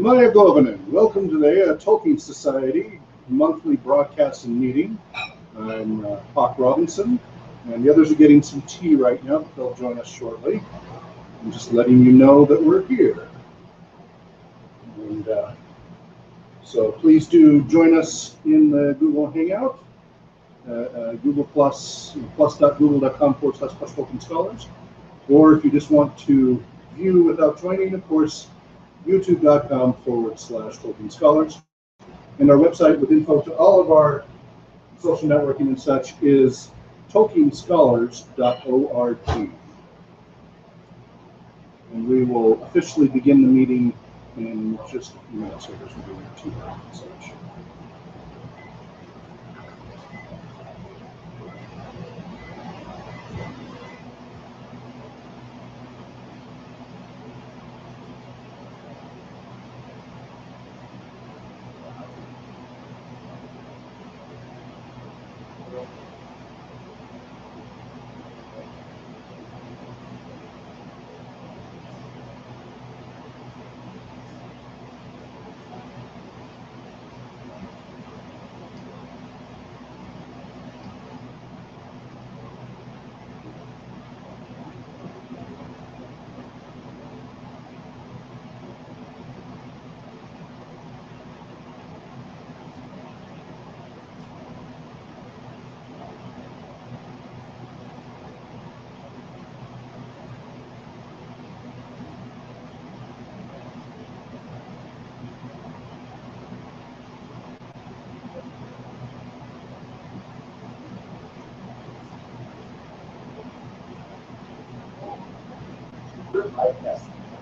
Maya Govinen, welcome to the Tolkien Society monthly broadcast and meeting. I'm Hawk Robinson, and the others are getting some tea right now, but they'll join us shortly. I'm just letting you know that we're here. And so please do join us in the Google Hangout, Google plus.google.com/Tolkien Scholars. Or if you just want to view without joining, of course, youtube.com/Tolkien Scholars. And our website with info to all of our social networking and such is tolkienscholars.org. And we will officially begin the meeting in just a few minutes. So there's going to be a tea break and such.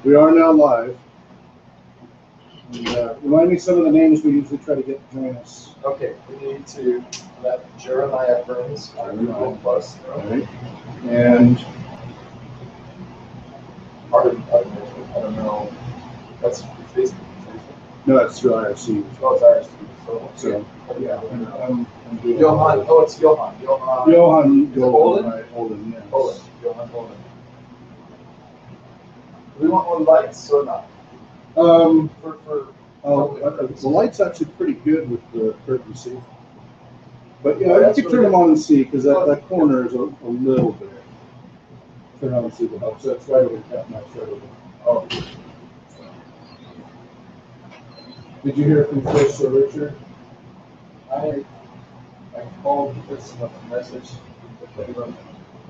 We are now live. And, remind me some of the names we usually try to get to join us. Okay, we need to let Jeremiah Burns on Google Plus. Right. And I don't know. That's Facebook. no, that's through IRC. Oh, it's ours too. So yeah, I'm doing Johan. Oh, it's Johan. Johan Olin? Right, Olin, yes. Olin. Johan Olin. Do we want more lights or not? The light's actually pretty good with the curtain, see. But yeah, you can turn them on and see because that corner is a little bit. Turn on and see what helps. That's right over the cap match right over. Oh. Did you hear from Chris or Richard? I called Chris a message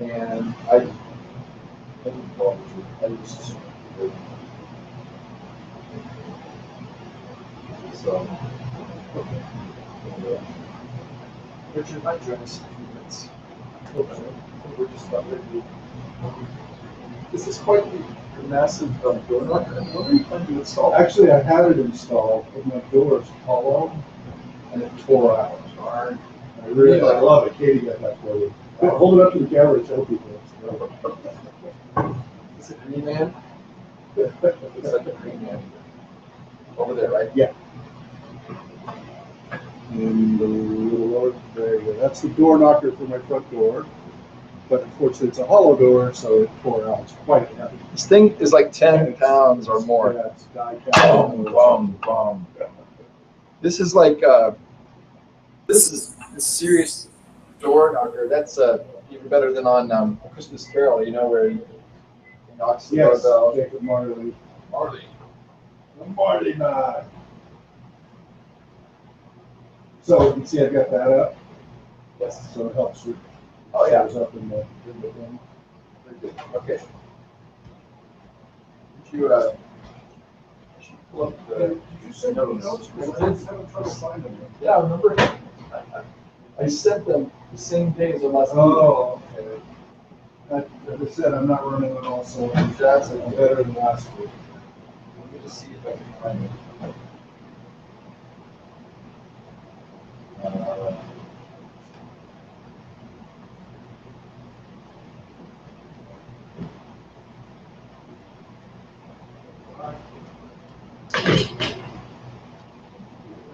and I didn't call Richard. I just so Richard might join us in a few minutes. We're just about ready. This is quite the massive door knocker. What are you planning to install? Actually, I had it installed, but my door is hollow and it tore out. Darn. I love it. Katie got that for you. Hold it up to the camera and show people. Is it Green Man? It's like a Green Man. Over there, right? Yeah. And a little lower there you go. That's the door knocker for my front door. But unfortunately, it's a hollow door, so it tore out. It's quite heavy. This thing is like 10 pounds or more. Yeah, it's die-cast. This is like this is a serious door knocker. That's even better than on Christmas Carol. You know where he knocks the doorbell. Jacob Marley. Marley. Marley man. So you can see I got that up. Yes. So it helps with. Oh yeah. Up in the thing. Very good. Okay. Did you pull up the? Did you send those notes? Because I was having trouble finding them. Yeah, I remember. I sent them the same day as the last meeting. Oh, okay. As I said, I'm not running it all, so that's better than last week. Let me just see if I can find it.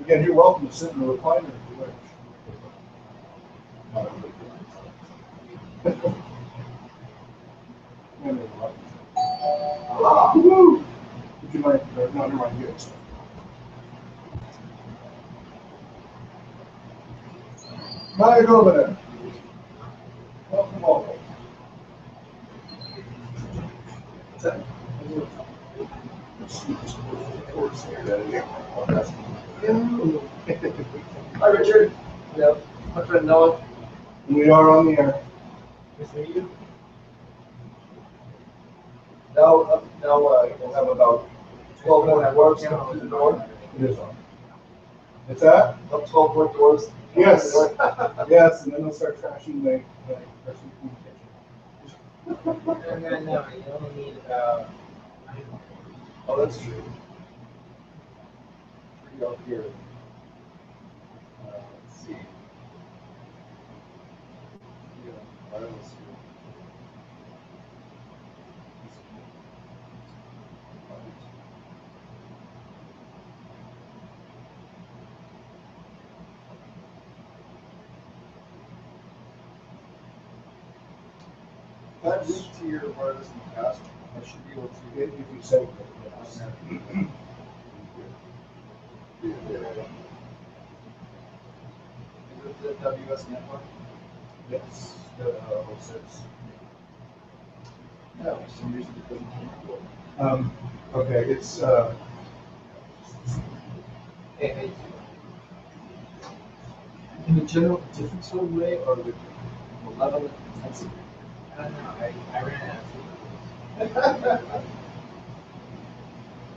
Again, you're welcome to sit in the recliner if you wish. Would you mind? No, never mind. Yes. Hi, Governor. Welcome, welcome. What's that? Hi, Richard. Yeah, my friend Noah. We are on the air. Nice to meet you. Now we'll have about 12 more doors coming through the door. It is on. What's that? About 12 more doors. Yes. Yes, and then they'll start trashing the person in the kitchen. And then you only need about. Oh, that's true. Three up here. Let's see. Yeah, wireless here. If I've linked to your wireless in the past, I should be able to. If you say it, yes. Is it the WS network? Yes. 06. No, for some reason it doesn't come up. Okay, it's In the general difference of the way or the level of intensity? I don't know. I ran out of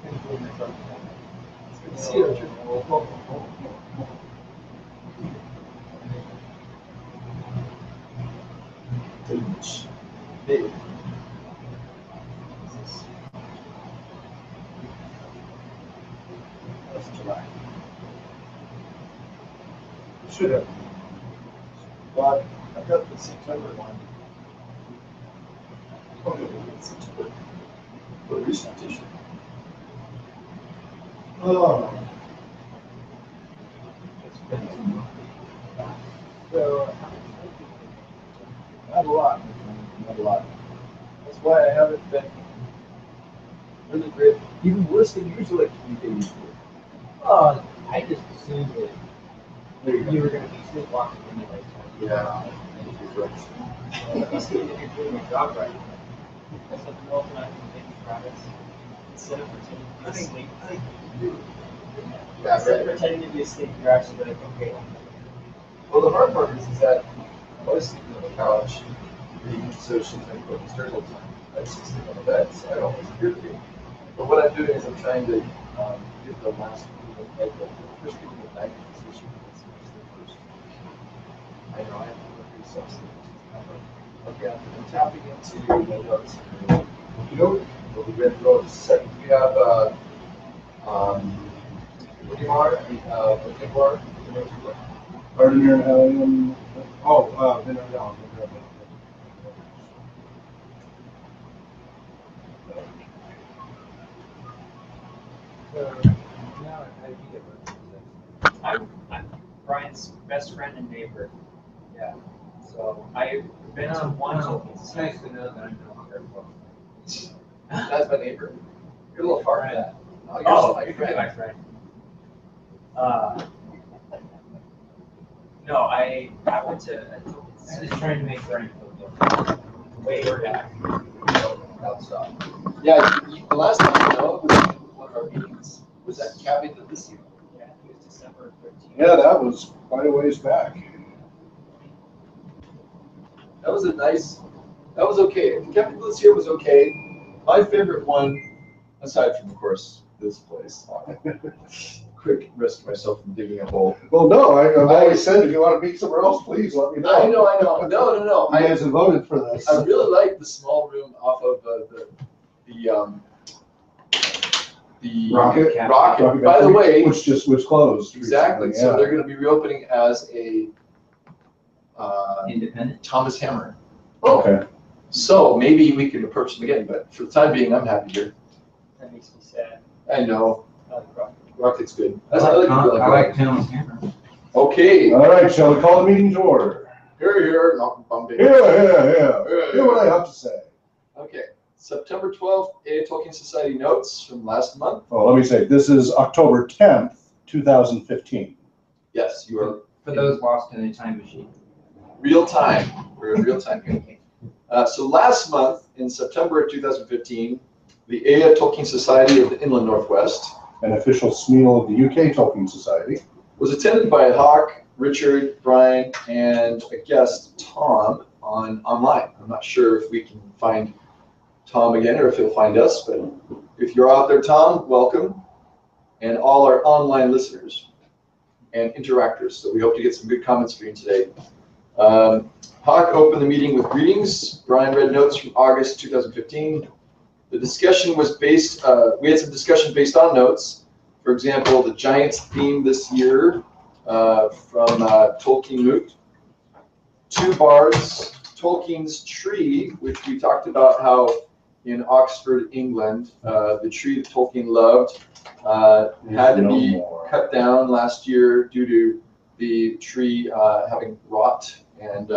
couldn't believe myself. It's good to see you, Richard. Big. That's July. should have. But I've got the September one. September. The recent issue. Oh. So, Not a lot. Not a lot. That's why I haven't been really great. Even worse than usual at communicating. well, I just assumed that There you go. you were going to be sleepwalking anyway. Yeah. You're right. So if you're doing your job right, that's something else that I can make progress. Instead of pretending to be asleep. Yeah, Instead of right. pretending to be asleep, you're actually like, okay. Well, the hard part is that I was sleeping on the couch, so she's like, "Well, it's turtle time." I just sleep on the bed, so I don't hear the game. But what I'm doing is I'm trying to get the last like the first people of the night, so she can sleep first. I know I have to look through some sleep. Okay, I'm tapping into the notes. You know, We'll be ready to go in just a second. We have what do you are? What do you are? Gardner and Helen. Oh, Vinner down. So, now I get what I'm Brian's best friend and neighbor. Yeah. So I've been to one Tolkien It's Society. nice to know that I'm no longer close. That's my neighbor. You're a little far from that. No, you're Oh, my you're friend. my friend. No, I went to a Tolkien Society. Just trying to make Brian feel good. Wait, we're back. Don't stop. Yeah, the last time I know was one of our meetings was at Cabin de Licio. Yeah, I think it was December 13th. Yeah, that was quite a ways back. That was a nice. That was okay. Cabin de Licio was okay. My favorite one, aside from of course this place. Quick risk myself from digging a hole. Well, no, I've always said if you want to meet somewhere else, please let me know. I know. No. You guys have voted for this. I really like the small room off of the Rocket. Rocket. By the way, which closed. exactly. recently, So yeah. they're going to be reopening as a Independent. Thomas Hammer. Okay. So maybe we can approach them again. But for the time being, I'm happy here. That makes me sad. I know I like Rocket. Rocket's good. I like Thomas Hammer. Okay. All right, shall we call the meeting to order? Here. Not bumping. Yeah. Hear what I have to say. Okay. September 12th, A Tolkien Society notes from last month. Oh, let me say, this is October 10th, 2015. Yes, you are. For those lost in a time machine. Real time. We're in real time here. So last month, in September of 2015, the Aya Tolkien Society of the Inland Northwest, an official SMEAL of the UK Tolkien Society, was attended by Hawk, Richard, Brian, and a guest, Tom, online. I'm not sure if we can find Tom again or if he'll find us, but if you're out there, Tom, welcome. And all our online listeners and interactors. So we hope to get some good comments for you today. Hawk opened the meeting with greetings. Brian read notes from August 2015. The discussion was based, we had some discussion based on notes. For example, the Giants theme this year from Tolkien Moot. 2 bards, Tolkien's tree, which we talked about how in Oxford, England, the tree that Tolkien loved had to be cut down last year due to the tree having rot, and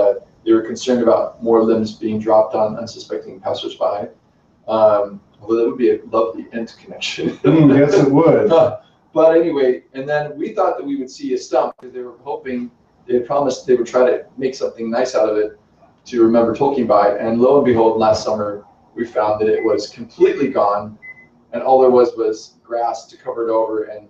they were concerned about more limbs being dropped on unsuspecting passersby. Although that would be a lovely end connection. Yes, it would. But anyway, and then we thought that we would see a stump because they were hoping, they had promised they would try to make something nice out of it to remember Tolkien by. And lo and behold, last summer we found that it was completely gone, and all there was grass to cover it over and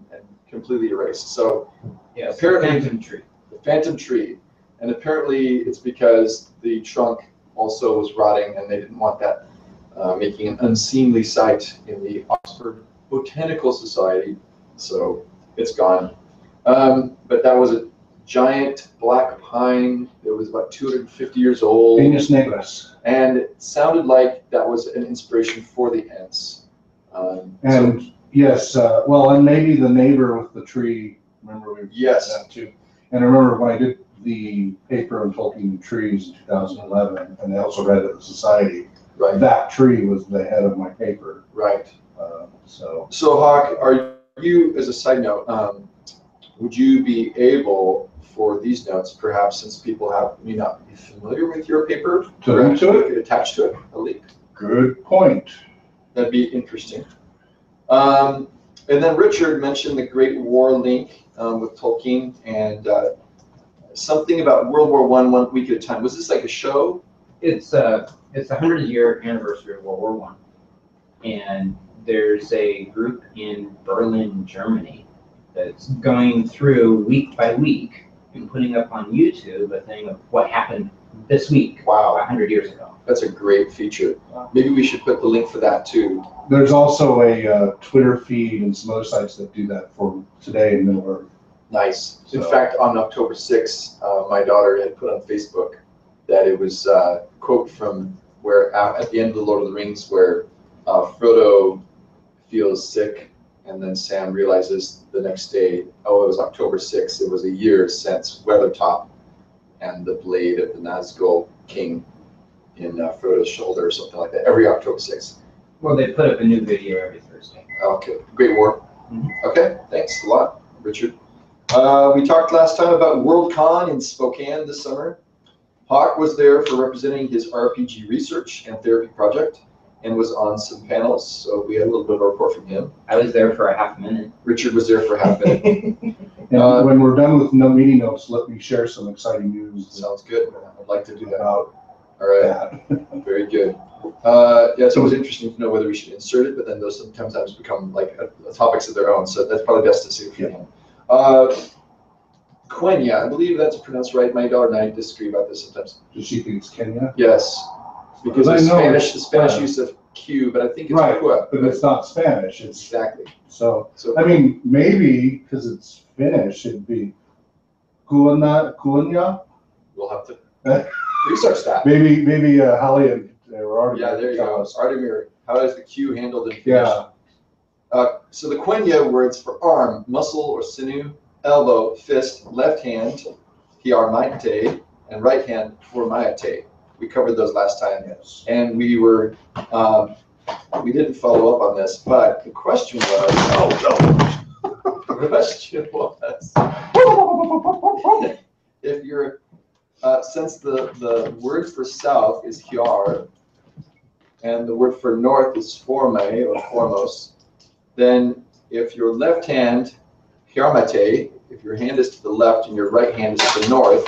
completely erased. So yes, apparently, the phantom tree. And apparently it's because the trunk also was rotting, and they didn't want that making an unseemly sight in the Oxford Botanical Society. So it's gone. But that was a giant black pine. It was about 250 years old. Venus Negris. And it sounded like that was an inspiration for the Ents. Yes, well, and maybe the neighbor with the tree. Remember we yes that too. And I remember when I did the paper on Tolkien trees in 2011, and they also read it at the society. Right. That tree was the head of my paper. Right. So Hawk, are you, as a side note, would you be able for these notes, perhaps since people may not be familiar with your paper, to link to it? Could attach to it a link? Good point. That'd be interesting. And then Richard mentioned the Great War link with Tolkien and something about World War I 1 week at a time. Was this like a show? It's the 100-year anniversary of World War I, and there's a group in Berlin, Germany, that's going through week by week and putting up on YouTube a thing of what happened this week. Wow, 100 years ago. That's a great feature. Maybe we should put the link for that too. There's also a Twitter feed and some other sites that do that for today in Middle Earth. Nice. So. In fact, on October 6th, my daughter had put on Facebook that it was a quote from where at the end of the Lord of the Rings where Frodo feels sick, and then Sam realizes the next day, oh, it was October 6th. It was a year since Weathertop and the blade of the Nazgul King in Frodo's shoulder or something like that. Every October 6th. Well, they put up a new video every Thursday. Okay, Great War. Mm-hmm. Okay, thanks a lot, Richard. We talked last time about WorldCon in Spokane this summer. Hawk was there for representing his RPG research and therapy project and was on some panels, so we had a little bit of a report from him. I was there for a half minute. Richard was there for a half minute. And when we're done with no meeting notes, let me share some exciting news. Sounds good. I'd like to do that. About all right. that. Very good. Yeah, it's always interesting to know whether we should insert it, but then those sometimes become like topics of their own, so that's probably best to save for him. Quenya, I believe that's pronounced right. My daughter and I disagree about this sometimes. Does she think it's Kenya? Yes, because I the know Spanish use of Q, but I think it's right, Kua. but it's not Spanish. It's exactly. So I mean, maybe because it's Finnish, it'd be Kuanya. We'll have to research that. Maybe Holly and Artemir. Yeah, there you go. Artemir, how is the Q handled in Finnish? Yeah. So the Quenya words for arm, muscle or sinew, elbow, fist, left hand, hiarmaite, and right hand, formaite. We covered those last time. Yes. And we were, we didn't follow up on this, but the question was, the question was, if you're, since the word for south is hiar, and the word for north is forme or formos, then if your left hand, hiarmate, if your hand is to the left and your right hand is to the north,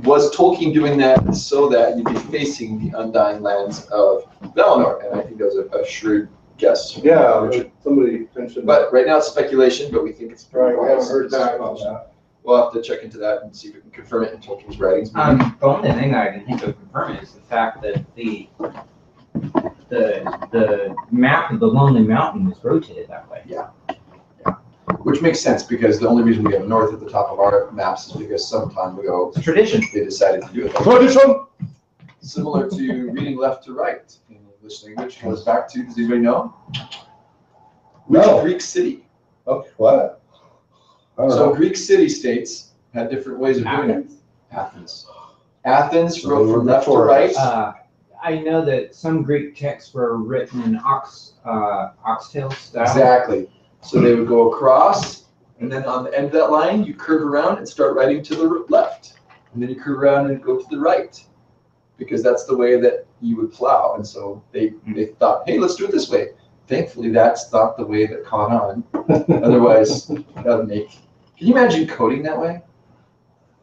Was Tolkien doing that so that you'd be facing the undying lands of Valinor? And I think that was a shrewd guess. Yeah, Richard. somebody mentioned But right now it's speculation, but we think it's right. We haven't wise. heard back on that. We'll have to check into that and see if we can confirm it in Tolkien's writings. The only thing that I can think of confirming is the fact that the map of the Lonely Mountain is rotated that way. Which makes sense because the only reason we have north at the top of our maps is because some time ago It's a tradition. they decided to do it. Tradition. Similar to reading left to right in English language goes back to, does anybody know? Which No. Greek city? Okay, what? I don't So know. Greek city-states had different ways of doing it. Athens. Athens So wrote they were from left to right. victorious. I know that some Greek texts were written in oxtail style. Exactly. So they would go across, and then on the end of that line, you curve around and start writing to the left. And then you curve around and go to the right. Because that's the way that you would plow. And so they thought, hey, let's do it this way. Thankfully, that's not the way that caught on. Otherwise, that would make... Can you imagine coding that way?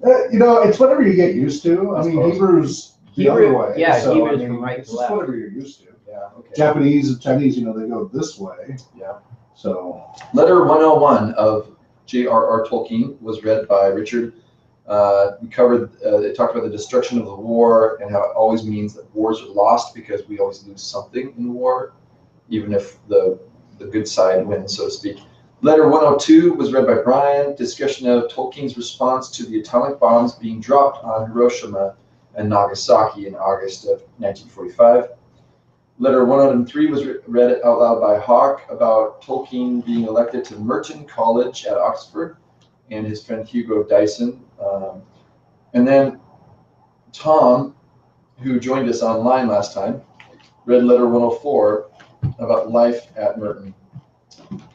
It's whatever you get used to. I mean, Hebrew's the other way. Yeah, so, Hebrew's I mean, from right it's to just left. whatever you're used to. Yeah, okay. Japanese and Chinese, they go this way. Yeah. So. Letter 101 of J.R.R. Tolkien was read by Richard. We covered, it talked about the destruction of the war and how it always means that wars are lost because we always lose something in war, even if the good side wins, so to speak. Letter 102 was read by Brian, discussion of Tolkien's response to the atomic bombs being dropped on Hiroshima and Nagasaki in August of 1945. Letter 103 was read out loud by Hawk about Tolkien being elected to Merton College at Oxford and his friend Hugo Dyson. And then Tom, who joined us online last time, read letter 104 about life at Merton.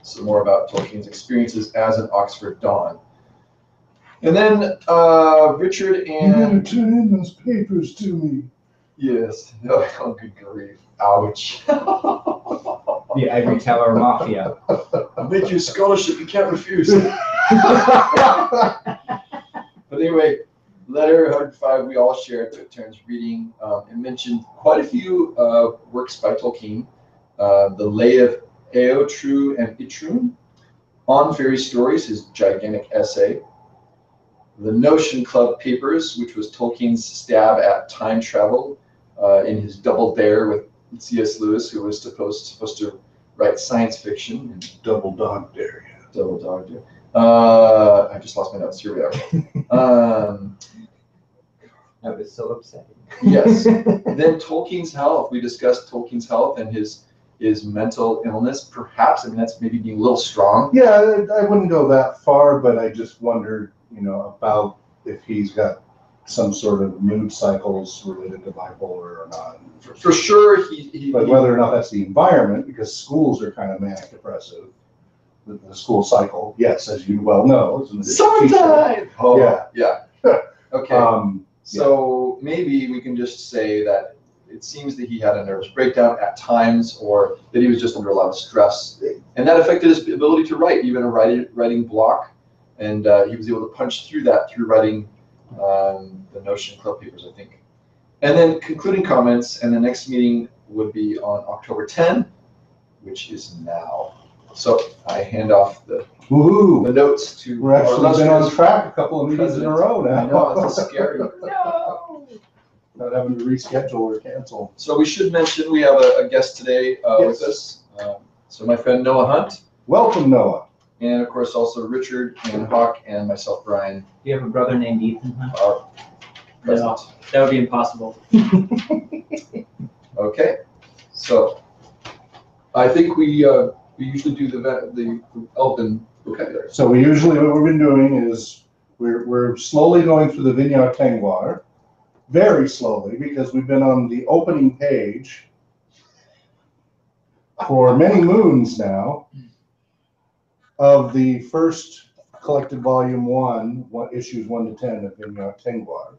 So more about Tolkien's experiences as an Oxford Don. And then Richard You gotta and... turn in those papers to me. Yes. Oh, good grief. Ouch. The Ivory Tower Mafia. I made you a scholarship you can't refuse. But anyway, letter 105 we all shared, took turns reading. It mentioned quite a few works by Tolkien. The Lay of Eotru and Itrun, On Fairy Stories, his gigantic essay. The Notion Club Papers, which was Tolkien's stab at time travel in his Double Dare with C.S. Lewis, who was supposed to write science fiction. And Double dog dare you. Double Dog Dare. I just lost my notes. Here we are. That was so upsetting. Yes. Then Tolkien's health. We discussed Tolkien's health and his mental illness. Perhaps, I mean, that's maybe being a little strong. Yeah, I wouldn't go that far, but I just wondered, about if he's got some sort of mood cycles related to bipolar or not. For sure, he But whether or not that's the environment, because schools are kind of manic depressive. The school cycle, yes, as you well know. Is an addiction. summertime. Oh, Yeah. Okay. So maybe we can just say that it seems that he had a nervous breakdown at times, or that he was just under a lot of stress, and that affected his ability to write, even a writing block. And he was able to punch through that through writing the Notion Club Papers, I think. And then concluding comments, and the next meeting would be on October 10, which is now. So I hand off the Woohoo! notes to We're actually our been on illustrious track a couple of meetings in a row now. I know, it's scary. No! Not having to reschedule or cancel. So we should mention we have a guest today with us. So my friend Noah Hunt, Welcome, Noah. and of course also Richard and Hawk and myself, Brian, Do you have a brother named Ethan? Huh? are present. No, that would be impossible. Okay, so I think we usually do the Elven vocabulary. So we usually, what we've been doing is we're slowly going through the Vignard Tengwar, very slowly, because we've been on the opening page for many moons now of the first collected volume issues 1 to 10 of Vignard Tengwar.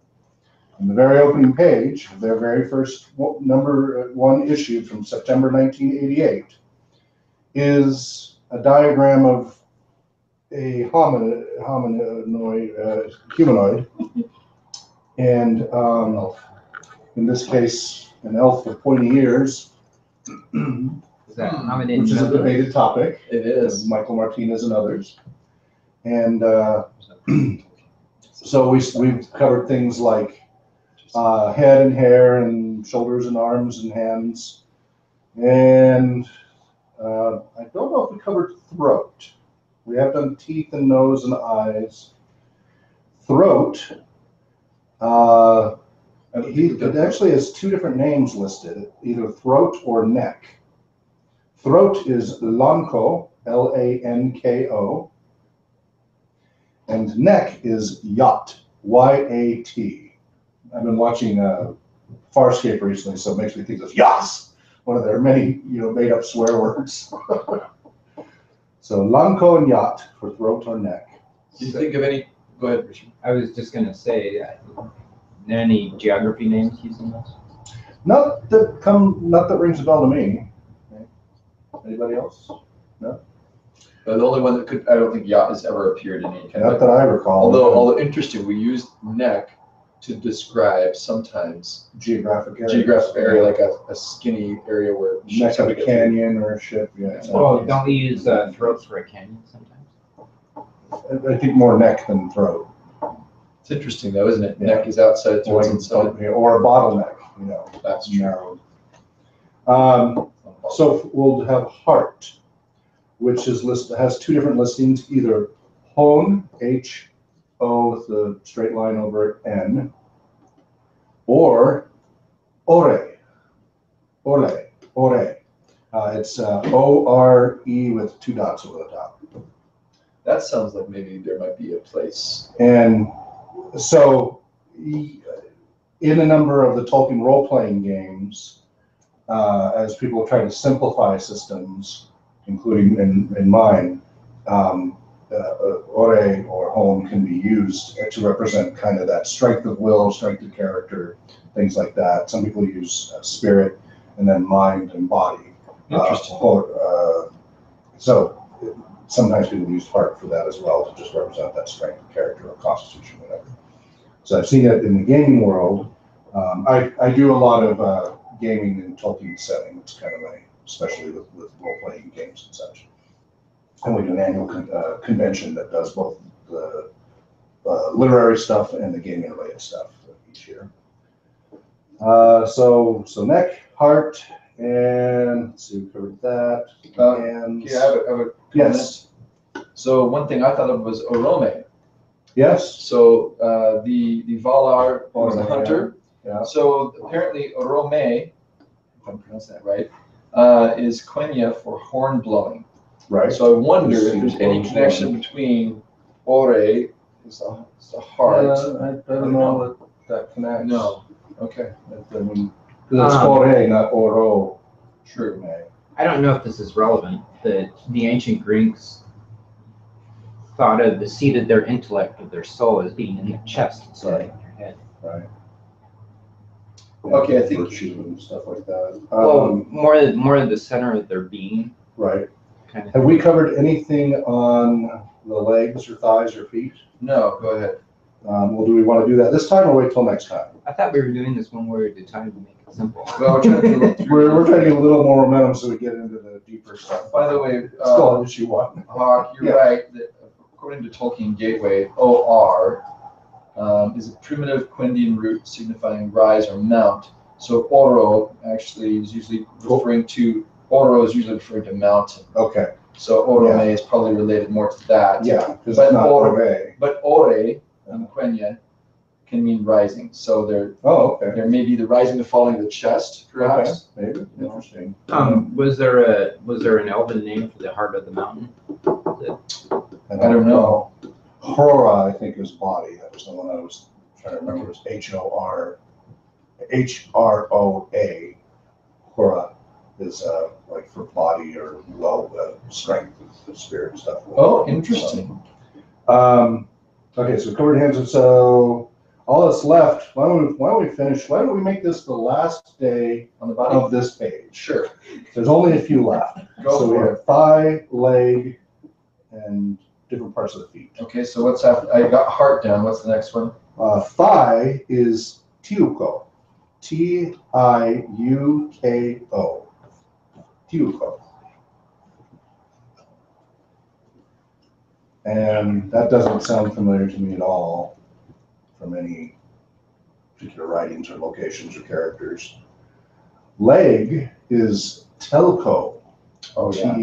On the very opening page, their very first number 1 issue from September 1988 is a diagram of humanoid, And in this case, an elf with pointy ears, Is that nominated? which is a debated topic. It is. Michael Martinez and others. And so we've covered things like head and hair and shoulders and arms and hands. And I don't know if we covered throat. We have done teeth and nose and eyes. Throat, it actually has two different names listed, either throat or neck. Throat is Lanko, Lanko, and neck is yacht, Y-A-T. I've been watching Farscape recently, so it makes me think of yas, one of their many made-up swear words. So Lanko and yacht for throat or neck. Do you think of any? Go ahead, Richard. I was just going to say, any geography names using those? Not that rings a bell to me. Anybody else? No. The only one that could, I don't think yacht has ever appeared in any kind Not of. that I recall. Although interesting, we used neck to describe sometimes geographic area, like a skinny area where neck of a canyon or a ship. Yeah. Well, don't we use throats for a canyon sometimes? I think more neck than throat. It's interesting though, isn't it? Yeah. Neck is outside, throat's inside. Or a bottleneck, That's true. narrowed. So we'll have heart, which has two different listings, either hone, H-O with the straight line over N, or ore. It's O-R-E with two dots over the top. That sounds like maybe there might be a place. And so in a number of the Tolkien role-playing games, as people try to simplify systems, including in mine, ore or home can be used to represent kind of that strength of will, strength of character, things like that. Some people use spirit and then mind and body. Interesting. So sometimes people use heart for that as well, to just represent that strength of character or constitution, whatever. So I've seen it in the gaming world. I do a lot of gaming in Tolkien setting. It's kind of especially with role-playing games and such. And we do an annual convention that does both the literary stuff and the gaming-related stuff each year. So neck, heart, and let's see, we covered that. And Yeah, I have a yes, So one thing I thought of was Orome. yes, So the Valar was a Orome, hunter. yeah. So apparently Orome, if I'm pronouncing that right, is Quenya for horn blowing. right. So I wonder if there's any connection between Ore, is the heart. I don't know that connects. No. Okay. I mean, because it's ore, not oro. True. I don't know if this is relevant, but the ancient Greeks thought of the seat of their intellect, of their soul, as being in their chest instead of in their head. Right. Okay, I think- virtue and stuff like that. Well, more of the center of their being, Right. kind of. Have we covered anything on the legs or thighs or feet? No, go ahead. Well, do we want to do that this time or wait till next time? I thought we were doing this one word at a time to make it simple. Well, we're trying to look through. We're trying to get a little more momentum so we get into the deeper stuff. By the way, Still on issue one. Hawk, you're Yeah. right. That according to Tolkien Gateway, OR is a primitive Quendian root signifying rise or mount. So Oro actually is usually referring to mountain. Okay. So Orome is probably related more to that. Yeah, because But it's not or- ore. But Ore in Quenya can mean rising. So Oh, okay. there may be the rising, the falling of the chest, perhaps. Okay, maybe. Interesting. Was there an elven name for the heart of the mountain? I don't know. Hora, I think, is body. That was the one I was trying to remember. It was Hroa. Hora is like for body or strength, spirit and stuff. Oh, interesting. Okay, so covered hands. And so all that's left. Why don't we finish? Why don't we make this the last day On the body? of this page? Sure. There's only a few left. Go So we for it. have thigh, leg, and different parts of the feet. Okay, so what's after? I got heart down. What's the next one? Thigh is tiuko. Tiuko. Tiuko. And that doesn't sound familiar to me at all from any particular writings or locations or characters. Leg is telko. Oh, yeah.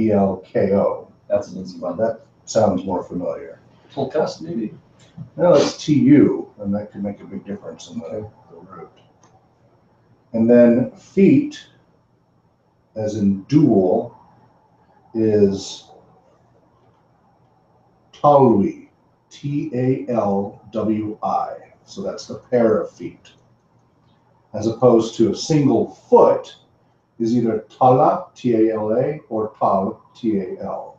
Telko. That's an easy one. That sounds more familiar. Tolkien, maybe. No, it's TU, and that could make a big difference in the root. And then feet, as in dual, is talwi, Talwi. So that's the pair of feet. As opposed to a single foot is either tala, Tala, or tal, Tal.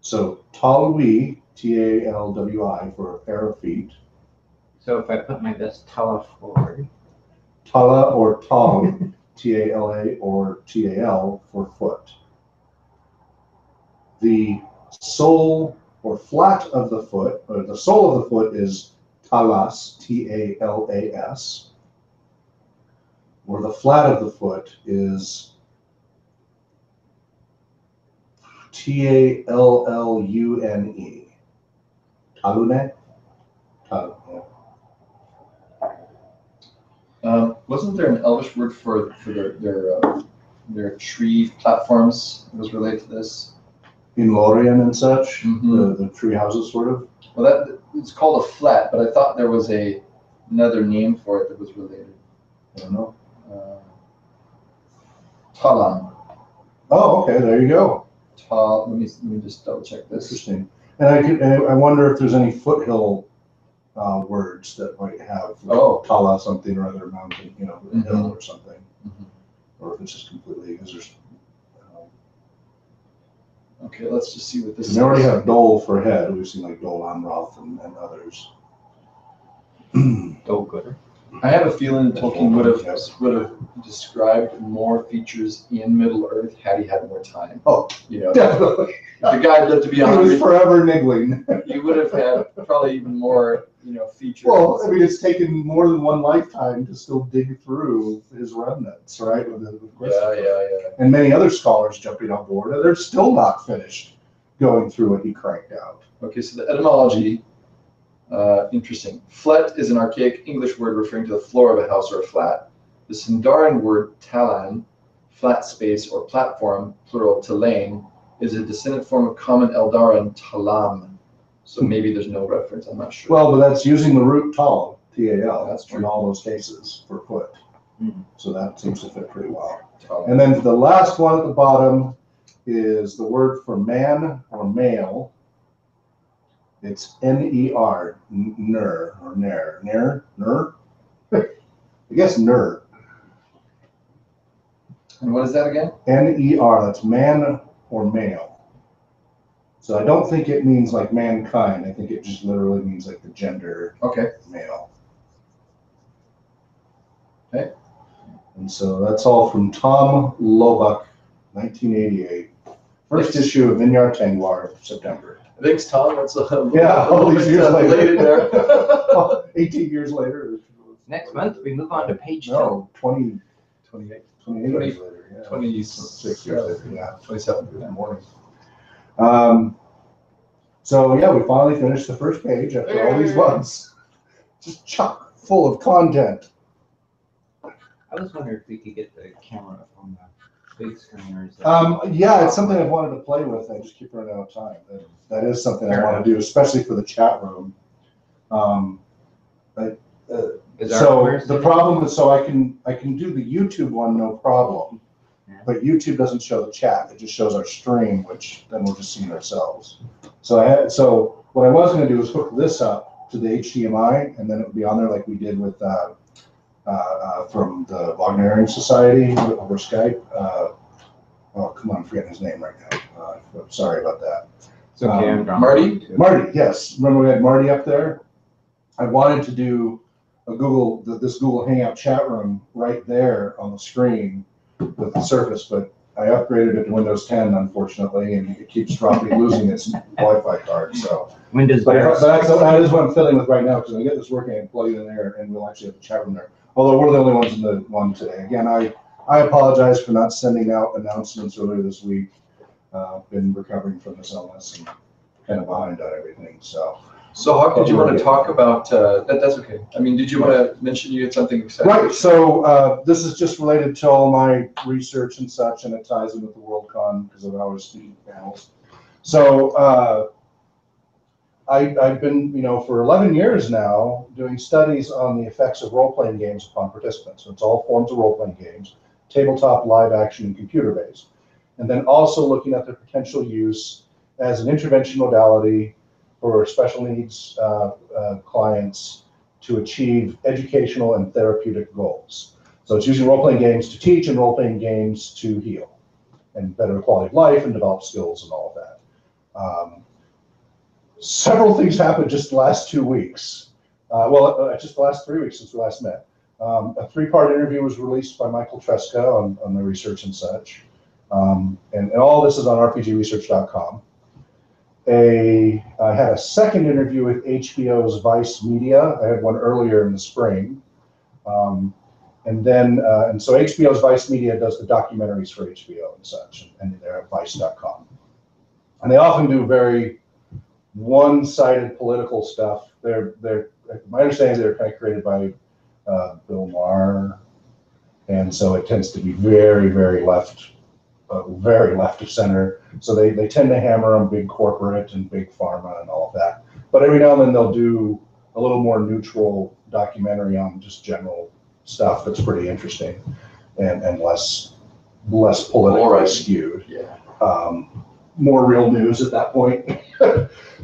So talwi, Talwi, for a pair of feet. So if I put my best tala forward. Tala or tal, Tala or Tal for foot. The sole or flat of the foot, or the sole of the foot is talas, Talas, or the flat of the foot is Tallune. Talune? Talune. Wasn't there an Elvish word for their tree platforms that was related to this? In Lorien and such, Mhm. the tree houses sort of. Well, that it's called a flat, but I thought there was another name for it that was related. I don't know. Talan. Oh, okay, there you go. Let me just double check this. Interesting. And I wonder if there's any foothill words that might have tala something or other mountain, a hill or something, or if it's just completely because there's. Okay, let's just see what this is. We already have dole for head. We've seen like dole Amroth and others. Dole gooder. I have a feeling that Tolkien would have described more features in Middle Earth had he had more time. Oh, If definitely. the guy lived to be He was 100, forever niggling. he would have had probably even more, features. Well, I mean, it's taken more than one lifetime to still dig through his remnants, right? With Yeah. And many other scholars jumping on board, and they're still not finished going through what he cranked out. Okay, so the etymology, interesting. Flet is an archaic English word referring to the floor of a house or a flat. The Sindarin word talan, flat space or platform, plural talain, is a descendant form of common Eldarin talam. So maybe there's no reference, I'm not sure. Well, but that's using the root tal, Tal, That's true. in all those cases for foot. So that seems to fit pretty well. Talam. And then the last one at the bottom is the word for man or male. It's Ner, ner, or ner. Ner? I guess ner. And what is that again? Ner, that's man or male. So I don't think it means like mankind. I think it just literally means like the gender male. Okay. And so that's all from Tom Lobuck, 1988. First issue of Vinyard Tengwar, September. Thanks, Tom. That's All these years later there. 18 years later. Next month, we move on to page 2. No, 28 years later. Yeah. 26 years later, yeah. 27. Good morning. So yeah, we finally finished the first page after all these months. Just chock full of content. I was wondering if we could get the camera up on the big screen or is that... Yeah, it's something I've wanted to play with. I just keep running out of time. That is something I want to do, especially for the chat room. So the problem is, I can do the YouTube one, no problem. But YouTube doesn't show the chat; it just shows our stream, which then we're just seeing ourselves. So what I was going to do is hook this up to the HDMI, and then it would be on there like we did with from the Wagnerian Society over Skype. Oh, come on, I'm forgetting his name right now. I'm sorry about that. It's okay, Marty? Marty, yes. Remember we had Marty up there? I wanted to do this Google Hangout chat room right there on the screen with the Surface, but I upgraded it to Windows 10, unfortunately, and it keeps losing its Wi-Fi card. So, Windows but virus. that is what I'm fiddling with right now, because I get this working and plug it in there, and we'll actually have a chat room there. Although we're the only ones in the one today. Again, I apologize for not sending out announcements earlier this week. Been recovering from this illness and kind of behind on everything. So Hawk, did you want to talk about that? That's okay. I mean, did you want to mention you had something exciting? Right. So this is just related to all my research and such, and it ties in with the Worldcon because of our student panels. So I've been, for 11 years now doing studies on the effects of role-playing games upon participants. So it's all forms of role-playing games, tabletop, live action, and computer-based. And then also looking at their potential use as an intervention modality for special needs clients to achieve educational and therapeutic goals. So it's using role-playing games to teach and role-playing games to heal and better quality of life and develop skills and all of that. Several things happened just the last 2 weeks. Just the last 3 weeks since we last met. A 3-part interview was released by Michael Tresca on my research and such. And all this is on rpgresearch.com. I had a second interview with HBO's Vice Media. I had one earlier in the spring. And so HBO's Vice Media does the documentaries for HBO and such, and they're at vice.com. And they often do very one-sided political stuff. My understanding is they're kind of created by Bill Maher, and so it tends to be very, very left of center. So they tend to hammer on big corporate and big pharma and all of that. But every now and then they'll do a little more neutral documentary on just general stuff that's pretty interesting and less politically skewed. Yeah. More real news at that point.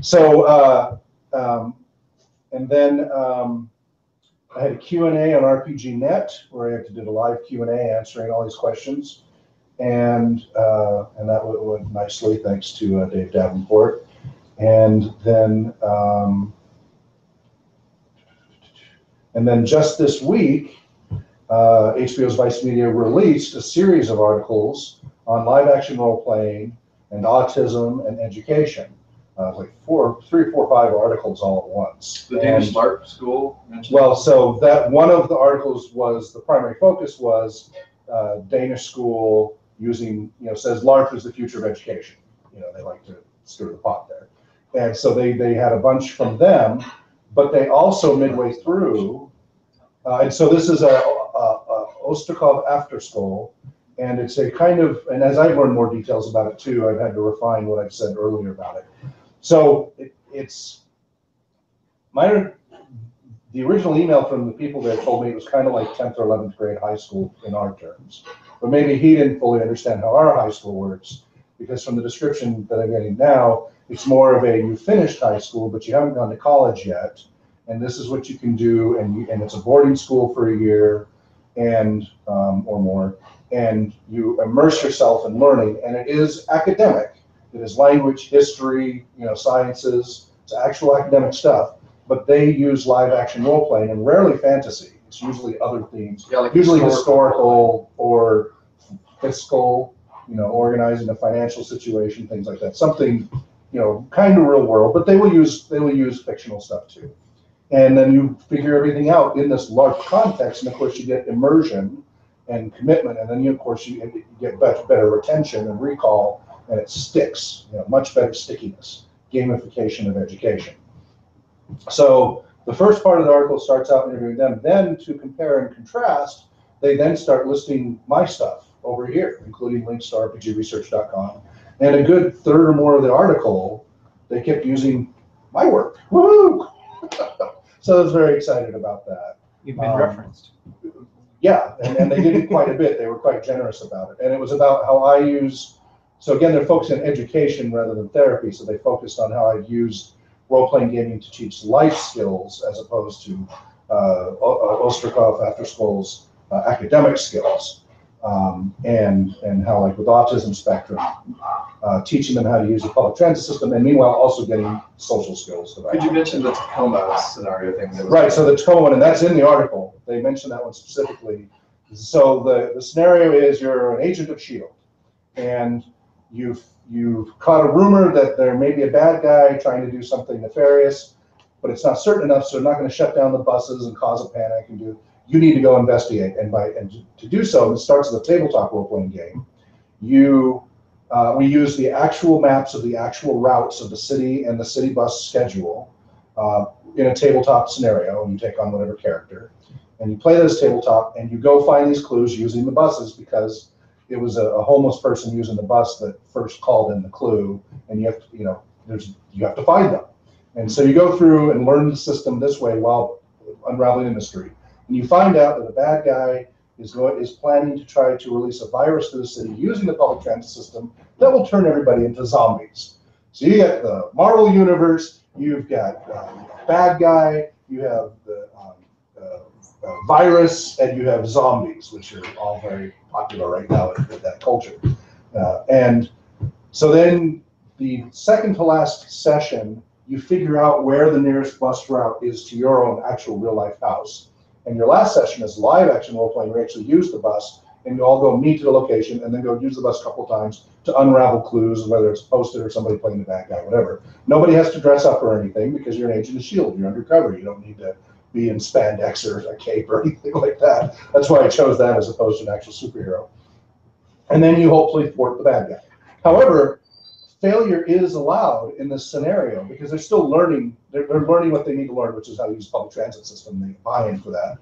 So, and then I had a Q&A on RPGNet where I did a live Q&A answering all these questions. And that went nicely, thanks to Dave Davenport. And then just this week, HBO's Vice Media released a series of articles on live action role playing and autism and education. Like 3, 4, 5 articles all at once. The Danish LARP school mentioned. Well, so that one of the articles was, the primary focus was Danish school using, says LARP is the future of education. They like to stir the pot there. And so they had a bunch from them, but they also midway through, and so this is a Ostrokov after school, and it's a kind of, and as I've learned more details about it too, I've had to refine what I've said earlier about it. So it's the original email from the people there told me it was kind of like 10th or 11th grade high school in our terms. But maybe he didn't fully understand how our high school works, because from the description that I'm getting now, it's more of you finished high school, but you haven't gone to college yet, and this is what you can do, and it's a boarding school for a year and or more, and you immerse yourself in learning, and it is academic. It is language, history, sciences. It's actual academic stuff, but they use live action role playing and rarely fantasy. It's usually other themes, like usually historical or fiscal, organizing a financial situation, things like that. Something, kind of real world, but they will use fictional stuff too. And then you figure everything out in this large context, and of course you get immersion and commitment, and then you get better retention and recall, and it sticks, much better stickiness, gamification of education. So the first part of the article starts out interviewing them. Then to compare and contrast, they then start listing my stuff over here, including links to rpgresearch.com. And a good third or more of the article, they kept using my work. Woohoo! So I was very excited about that. You've been referenced. Yeah, and they did it quite a bit. They were quite generous about it. And it was about how I use, so again, they're focused on education rather than therapy. So they focused on how I've used role-playing gaming to teach life skills as opposed to Ostrokov after school's academic skills. And how, like with autism spectrum, teaching them how to use the public transit system, and meanwhile also getting social skills. Could you mention the Tacoma scenario thing? That was right, so the Tacoma one, and that's in the article. They mentioned that one specifically. So the scenario is you're an agent of S.H.I.E.L.D., and you've caught a rumor that there may be a bad guy trying to do something nefarious, but it's not certain enough, so they're not going to shut down the buses and cause a panic and do. You need to go investigate, and to do so, it starts with a tabletop role-playing game. We use the actual maps of the actual routes of the city and the city bus schedule in a tabletop scenario, and you take on whatever character, and you play this tabletop, and you go find these clues using the buses because it was a homeless person using the bus that first called in the clue, and you have to, you have to find them. And so you go through and learn the system this way while unraveling a mystery. And you find out that the bad guy is planning to try to release a virus to the city using the public transit system that will turn everybody into zombies. So you get the Marvel universe, you've got bad guy, you have the virus, and you have zombies, which are all very popular right now in that culture. And so then the second to last session, you figure out where the nearest bus route is to your own actual real life house. And your last session is live action role playing. You actually use the bus and you all go meet at a location and then go use the bus a couple of times to unravel clues, whether it's posted or somebody playing the bad guy, whatever. Nobody has to dress up or anything because you're an agent of S.H.I.E.L.D. You're undercover. You don't need to be in spandex or a cape or anything like that. That's why I chose that as opposed to an actual superhero. And then you hopefully thwart the bad guy. However, failure is allowed in this scenario because they're still learning. They're learning what they need to learn, which is how to use public transit system. They buy in for that.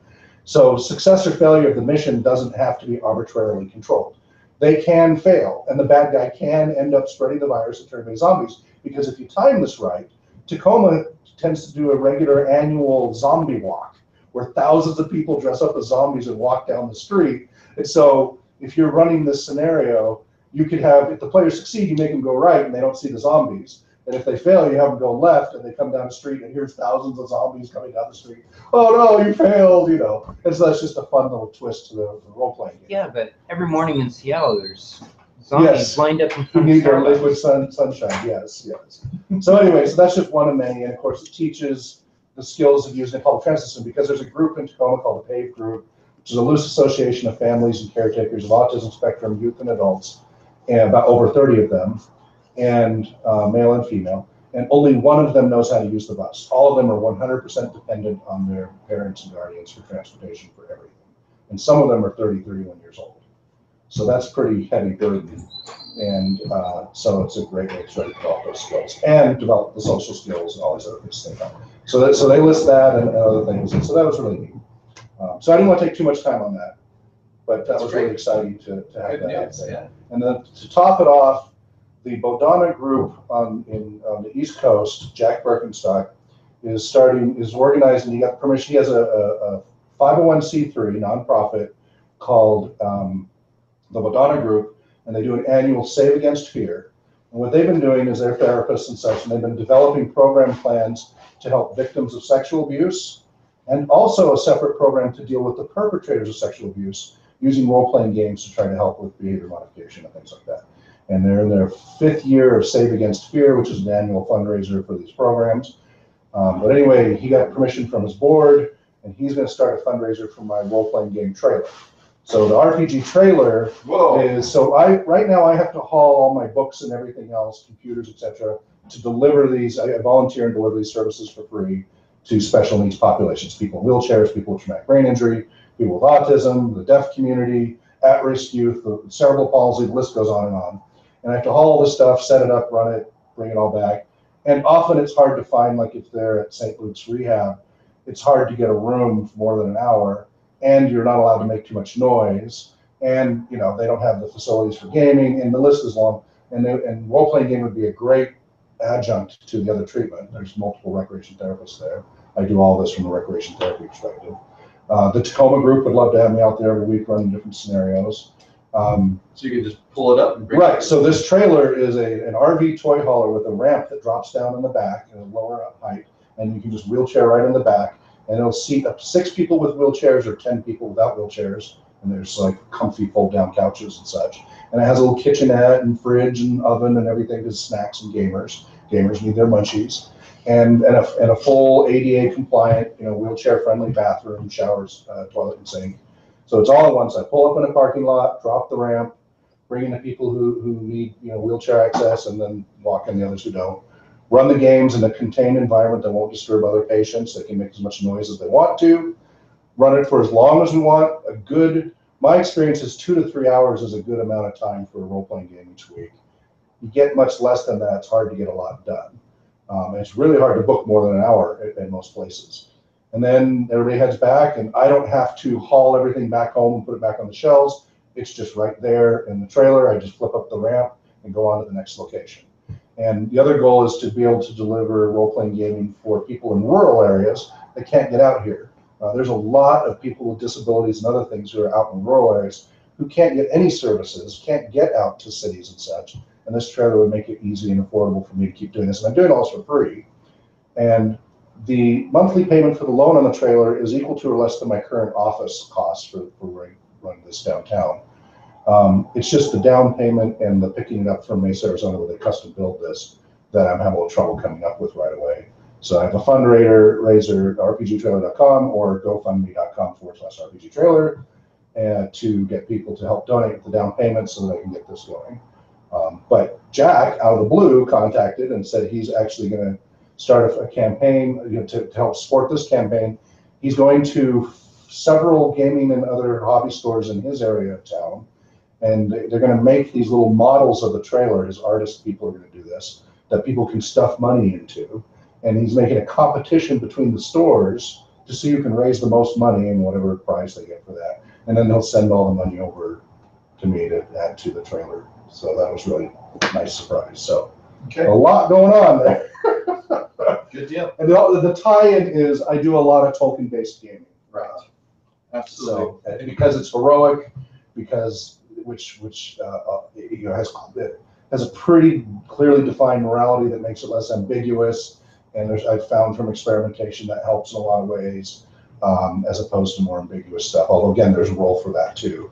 So success or failure of the mission doesn't have to be arbitrarily controlled. They can fail, and the bad guy can end up spreading the virus and turning into zombies. Because if you time this right, Tacoma tends to do a regular annual zombie walk where thousands of people dress up as zombies and walk down the street. And so if you're running this scenario, you could have, if the players succeed, you make them go right and they don't see the zombies. And if they fail, you have them go left and they come down the street and here's thousands of zombies coming down the street. Oh no, you failed, And so that's just a fun little twist to the role-playing game. Yeah, but every morning in Seattle, there's zombies lined up in You front need of your Starbucks. liquid sunshine, yes. So anyway, so that's just one of many. And of course, it teaches the skills of using a public transit system because there's a group in Tacoma called the PAVE Group, which is a loose association of families and caretakers of autism spectrum youth and adults, and about over 30 of them, and male and female, and only one of them knows how to use the bus. All of them are 100% dependent on their parents and guardians for transportation for everything. And some of them are 30, 31 years old. So that's pretty heavy burden. And so it's a great way to try to develop those skills and develop the social skills and all these other things. So they list that and other things. And so that was really neat. So I didn't want to take too much time on that, but that was really exciting to have that out there. Yeah. And then to top it off, the Bodana group on the East Coast, Jack Birkenstock, is organizing. He got permission. He has a 501c3 nonprofit called the Bodana Group, and they do an annual Save Against Fear. And what they've been doing is they're therapists and such, and they've been developing program plans to help victims of sexual abuse, and also a separate program to deal with the perpetrators of sexual abuse using role-playing games to try to help with behavior modification and things like that. And they're in their 5th year of Save Against Fear, which is an annual fundraiser for these programs. But anyway, he got permission from his board, and he's going to start a fundraiser for my role-playing game trailer. So the RPG trailer is, right now I have to haul all my books and everything else, computers, etc., to deliver these. I volunteer and deliver these services for free to special needs populations, people in wheelchairs, people with traumatic brain injury, people with autism, the deaf community, at-risk youth, the cerebral palsy, the list goes on and on. And I have to haul all this stuff, set it up, run it, bring it all back. And often it's hard to find, like if they're at St. Luke's Rehab, it's hard to get a room for more than an hour, and you're not allowed to make too much noise, and they don't have the facilities for gaming, and the list is long. And role-playing game would be a great adjunct to the other treatment. There's multiple recreation therapists there. I do all this from a recreation therapy perspective. The Tacoma group would love to have me out there every week running different scenarios. So you can just pull it up and bring Right, so this trailer is an RV toy hauler with a ramp that drops down in the back at a lower height, and you can just wheelchair right in the back, and it'll seat up to 6 people with wheelchairs or 10 people without wheelchairs, and there's like comfy fold-down couches and such. And it has a little kitchenette and fridge and oven and everything for snacks and gamers. Gamers need their munchies. And a full ADA compliant, wheelchair-friendly bathroom, showers, toilet, and sink. So it's all at once. I pull up in a parking lot, drop the ramp, bring in the people who need wheelchair access, and then walk in the others who don't. Run the games in a contained environment that won't disturb other patients. They can make as much noise as they want to. Run it for as long as we want. My experience is 2 to 3 hours is a good amount of time for a role-playing game each week. You get much less than that, it's hard to get a lot done. And it's really hard to book more than an hour in most places. And then everybody heads back, and I don't have to haul everything back home and put it back on the shelves. It's just right there in the trailer. I just flip up the ramp and go on to the next location. And the other goal is to be able to deliver role-playing gaming for people in rural areas that can't get out here. There's a lot of people with disabilities and other things who are out in rural areas who can't get any services, can't get out to cities and such. And this trailer would make it easy and affordable for me to keep doing this. And I'm doing all this for free. And the monthly payment for the loan on the trailer is equal to or less than my current office costs for running this downtown. It's just the down payment and the picking it up from Mesa, Arizona, where they custom build this, that I'm having a little trouble coming up with right away. So I have a fundraiser, rpgtrailer.com or gofundme.com/rpgtrailer, and to get people to help donate the down payment so that I can get this going. But Jack, out of the blue, contacted and said he's actually going to start a campaign to help support this campaign. He's going to several gaming and other hobby stores in his area of town, and they're going to make these little models of the trailer. His artist people are going to do this, that people can stuff money into. And he's making a competition between the stores to see who can raise the most money and whatever prize they get for that. And then they'll send all the money over to me to add to the trailer. So that was really a nice surprise. So a lot going on there. Good deal. And the tie-in is I do a lot of Tolkien-based gaming. Right. Absolutely. So because it's heroic, which has a pretty clearly defined morality that makes it less ambiguous. And I've found from experimentation that helps in a lot of ways, as opposed to more ambiguous stuff. Although again, there's a role for that too.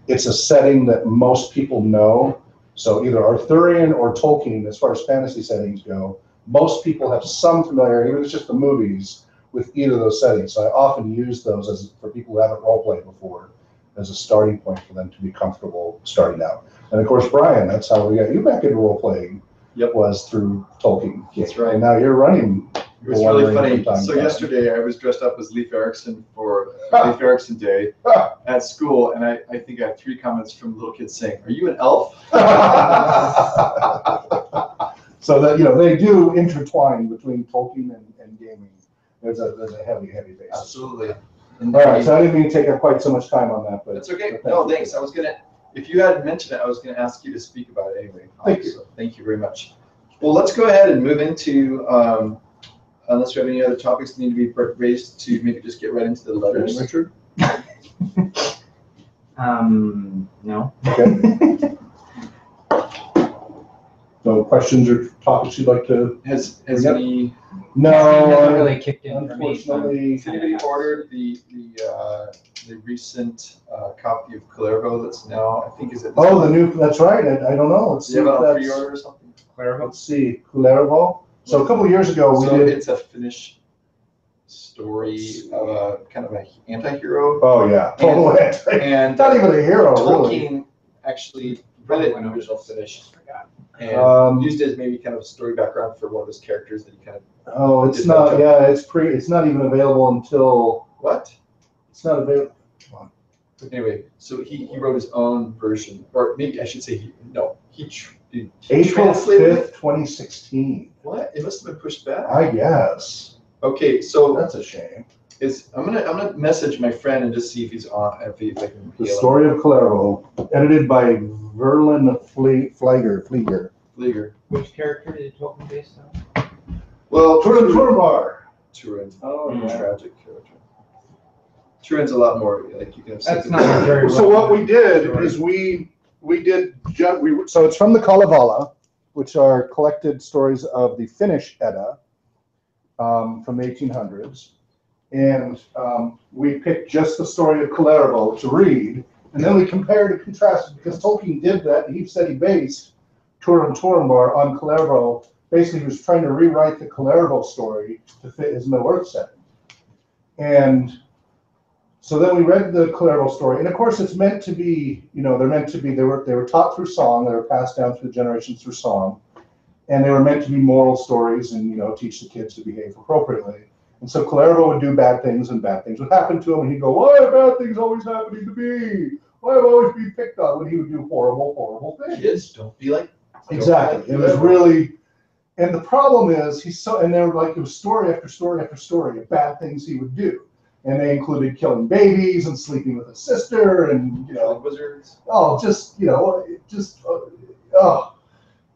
It's a setting that most people know. So either Arthurian or Tolkien, as far as fantasy settings go, most people have some familiarity, even if it's just the movies, with either of those settings. So I often use those for people who haven't role played before as a starting point for them to be comfortable starting out. And of course, Brian, that's how we got you back into role playing. Yep. Was through Tolkien. That's right. And now you're running. It was really funny. So yesterday I was dressed up as Leif Erikson for Leif Erikson Day at school, and I think I have 3 comments from little kids saying, "Are you an elf?" So that they do intertwine between Tolkien and gaming. There's a heavy basis. Absolutely. All right. So I didn't mean to take up quite so much time on that, but that's okay. No, thanks. If you hadn't mentioned it, I was going to ask you to speak about it anyway. Thank you. So thank you very much. Well, let's go ahead and move into, unless we have any other topics that need to be raised, to maybe just get right into the letters. Richard? No. Okay. So questions or topics you'd like to? Has Yep. any? No. Nothing really kicked in for me. Unfortunately. Has anybody ordered the recent copy of Clervo that's now, I think, is it? Oh, the new. That's right. I don't know. Let's Do see. you have it if on that's- pre-order or something? Let's see. Clervo. So a couple of years ago, we So did. it's a Finnish story of a kind of an anti-hero. Oh yeah, total anti. And Not even a hero, really. Tolkien actually read it in original Finnish and used it as maybe kind of a story background for one of his characters that he kind of. Oh, it's not. Yeah, it's not even available until. What? It's not available. Anyway, so he wrote his own version, or maybe I should say he April translated it. 5th, 2016. What? It must have been pushed back. I guess. Okay, so That's a shame. I'm gonna message my friend and just see if he's on, if I can. The Story of Clervo, edited by Verlin Flieger. Which character did Tolkien based on? Well, Turin. Oh, yeah. tragic character. Turin's a lot more like you can have. That's sympathy. not very. So what we did is so it's from the Kalevala, which are collected stories of the Finnish Edda from the 1800s. And we picked just the story of Clervo to read, and then we compared and contrasted, because Tolkien did that. He said he based Turin on Clervo. Basically, he was trying to rewrite the Clervo story to fit his Middle-earth setting. And So then we read the Clerval story, and of course it's meant to be, they were taught through song, they were passed down through generations through song, and they were meant to be moral stories and, teach the kids to behave appropriately. And so Clerval would do bad things, and bad things would happen to him, and he'd go, why are bad things always happening to me? Why am I always being picked on? When he would do horrible, horrible things. Kids, don't be like. Exactly. It was really, and the problem is, and they were like, it was story after story after story of bad things he would do. And they included killing babies and sleeping with his sister and, wizards. Oh,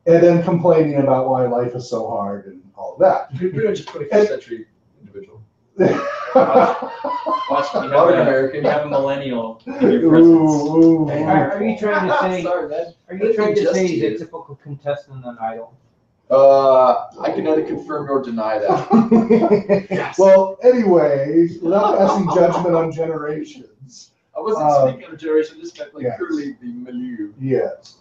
and then complaining about why life is so hard and all of that. Pretty much a 21st century individual. Watch, Modern American. You have a millennial in your presence. Hey, are you trying to say? Sorry, man. Are you trying to say he's a typical contestant on Idol? I can neither confirm nor deny that. Yes. Well, anyways, without passing judgment on generations. I wasn't speaking of generation, just meant like purely the milieu. Yes.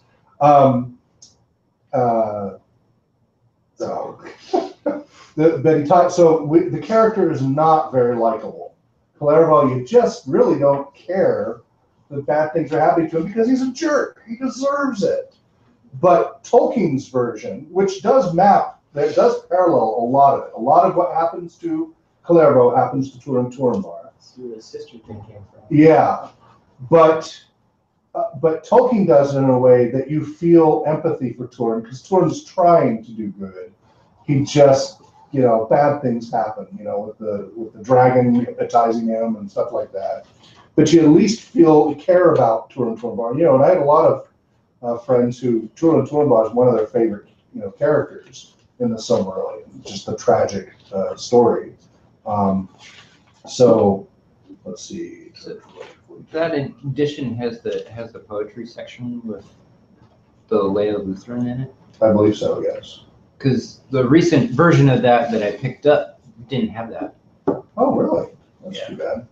The character is not very likable. Clerval, you just really don't care that bad things are happening to him because he's a jerk. He deserves it. But Tolkien's version, which does parallel a lot of it. A lot of what happens to Clerval happens to Turin Turambar. That's where his sister thing came from. Yeah, but Tolkien does it in a way that you feel empathy for Turin, because Turin's trying to do good. He just, bad things happen, with the dragon hypnotizing him and stuff like that. But you at least care about Turin Turambar. And I had a lot of friends who Turin Turambar is one of their favorite, characters in the Silmarillion. Just a tragic story. So let's see. That edition has the poetry section with the Leia Lutheran in it. I believe so. Yes. Because the recent version of that I picked up didn't have that. Oh, really? That's too bad.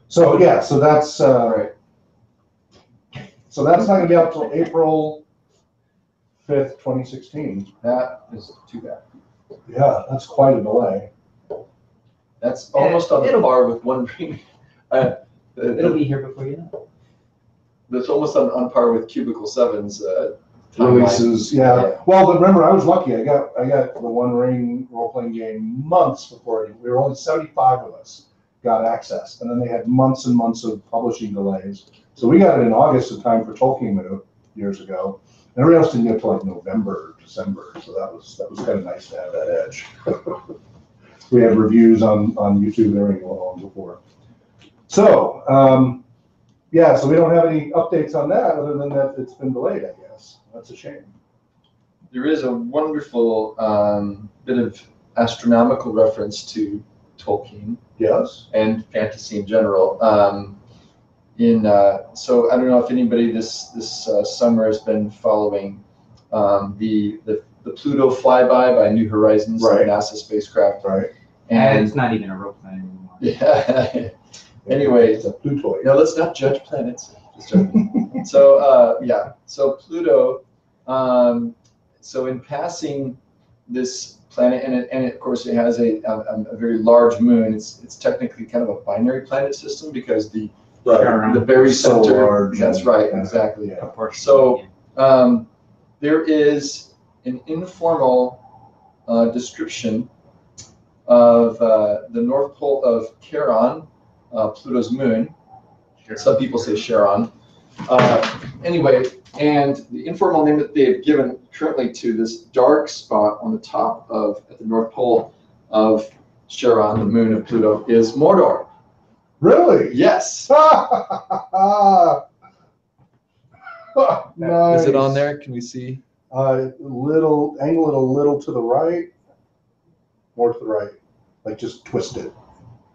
So that's right. So that's not going to be out until April 5th, 2016. That is too bad. Yeah, that's quite a delay. That's almost on the par with One Ring. It'll be here before you know. That's almost on par with Cubicle 7's releases. Yeah. Well, but remember, I was lucky. I got the One Ring role-playing game months before we were only 75 of us got access, and then they had months and months of publishing delays. So we got it in August in time for Tolkien Move years ago. And everybody else didn't get to like November or December, so that was kind of nice to have that edge. We had reviews on YouTube and everything long before. So so we don't have any updates on that other than that it's been delayed, I guess. That's a shame. There is a wonderful bit of astronomical reference to Tolkien. Yes. And fantasy in general. So I don't know if anybody this summer has been following the Pluto flyby by New Horizons, right. NASA spacecraft. Right. And it's not even a real planet anymore. Yeah. Anyway, it's a Plutoid. No, let's not judge planets. Just joking. So So Pluto. So in passing this planet, and of course it has a very large moon. It's technically kind of a binary planet system because the very center. So large. That's right. Exactly. Yeah. So there is an informal description of the North Pole of Charon, Pluto's moon. Sure. Some people say Charon. Anyway, and the informal name that they have given currently to this dark spot on the top at the North Pole of Charon, the moon of Pluto, is Mordor. Really? Yes. Nice. Is it on there? Can we see? Angle it a little to the right, more to the right, like just twist it.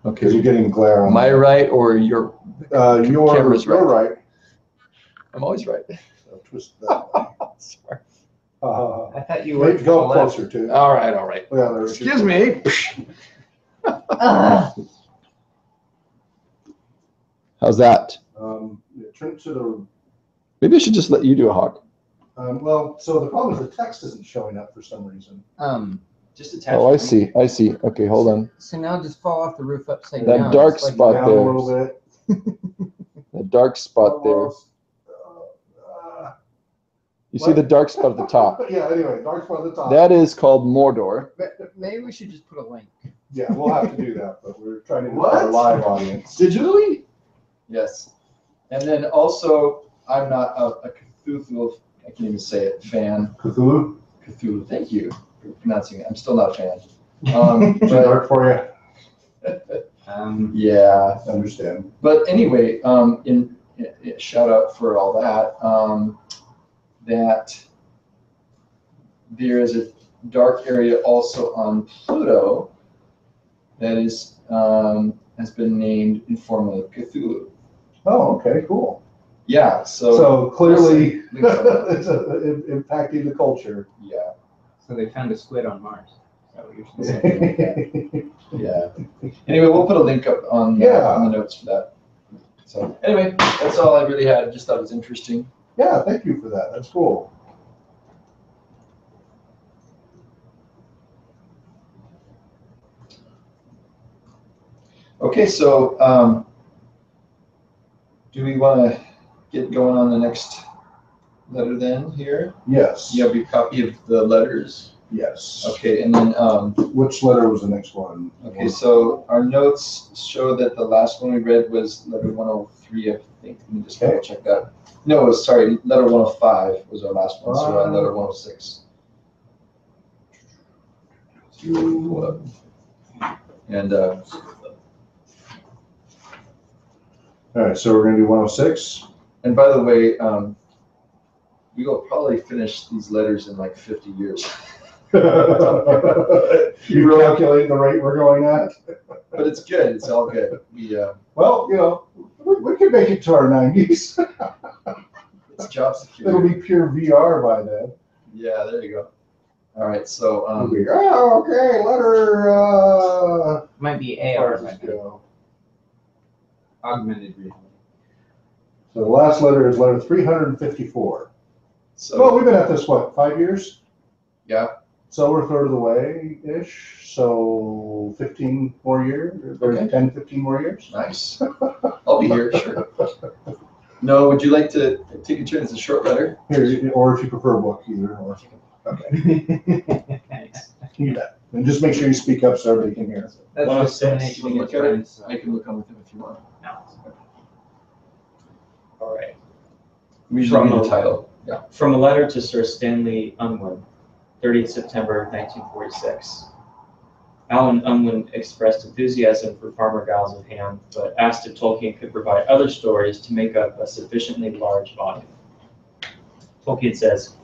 Okay. Because you're getting glare on. My right or your camera's your right. I'm always right. So twist that way. Sorry. I thought you were. Go closer to. All right. Yeah, there. Excuse me. How's that? Turn to the. Maybe I should just let you do a hawk. Well, so the problem is the text isn't showing up for some reason. Just attach. Oh, I see. I see. Okay, hold on. So now just fall off the roof upside That down. dark just like spot Down there. a little bit. The dark spot there. Almost. You see the dark spot at the top. Yeah, anyway, dark spot at the top. That is called Mordor. Maybe we should just put a link. Yeah, we'll have to do that, but we're trying to do What? a live audience. Digitally? Yes. And then also, I'm not a Cthulhu, I can't even say it, fan. Cthulhu? Cthulhu, thank you for pronouncing it. I'm still not a fan. Too dark for you? Yeah. I understand. But anyway, in shout out for all that, that there is a dark area also on Pluto that is has been named in form of Cthulhu. Oh, okay, cool. Yeah, So clearly, We'll it's impacting the culture. yeah, So they found a squid on Mars. Is that what you're saying? something like that. Yeah. Anyway, we'll put a link up on the notes for that. So anyway, that's all I really had. Just thought it was interesting. Yeah, thank you for that. That's cool. Okay, so do we want to get going on the next letter then here? Yes. You have your copy of the letters? Yes. Okay, and then, Which letter was the next one? okay, so our notes show that the last one we read was letter 103, I think. Let me just double check that. No, it was, sorry, letter 105 was our last one, so we're on letter 106. Pull it up. And, All right, so we're going to do 106. and by the way, we will probably finish these letters in like 50 years. You calculate the rate we're going at? But it's good. It's all good. We, Well, you know, we could make it to our 90s. it's job security. It'll be pure VR by then. Yeah, there you go. All right, so It'll be, oh, okay, letter. Might be Where AR, does this might be go? augmented reality. So the last letter is letter 354. so Well, we've been at this, what, 5 years? yeah, So we're a third of the way-ish, so 15 more years, or Okay. 10, 15 more years. nice. I'll be here, sure. No, would you like to take a turn? It's a short letter. Here, or if you prefer a book, either. Or, okay, Thanks. you bet. And just make sure you speak up so everybody can hear. That's 106. discrimination You wanna against look at it? friends. I can look on with him if you want. No. All right. We usually From read the the- title. Yeah. From a letter to Sir Stanley Unwin, 30th September 1946. Alan Unwin expressed enthusiasm for Farmer Giles of Ham, but asked if Tolkien could provide other stories to make up a sufficiently large volume. Tolkien says,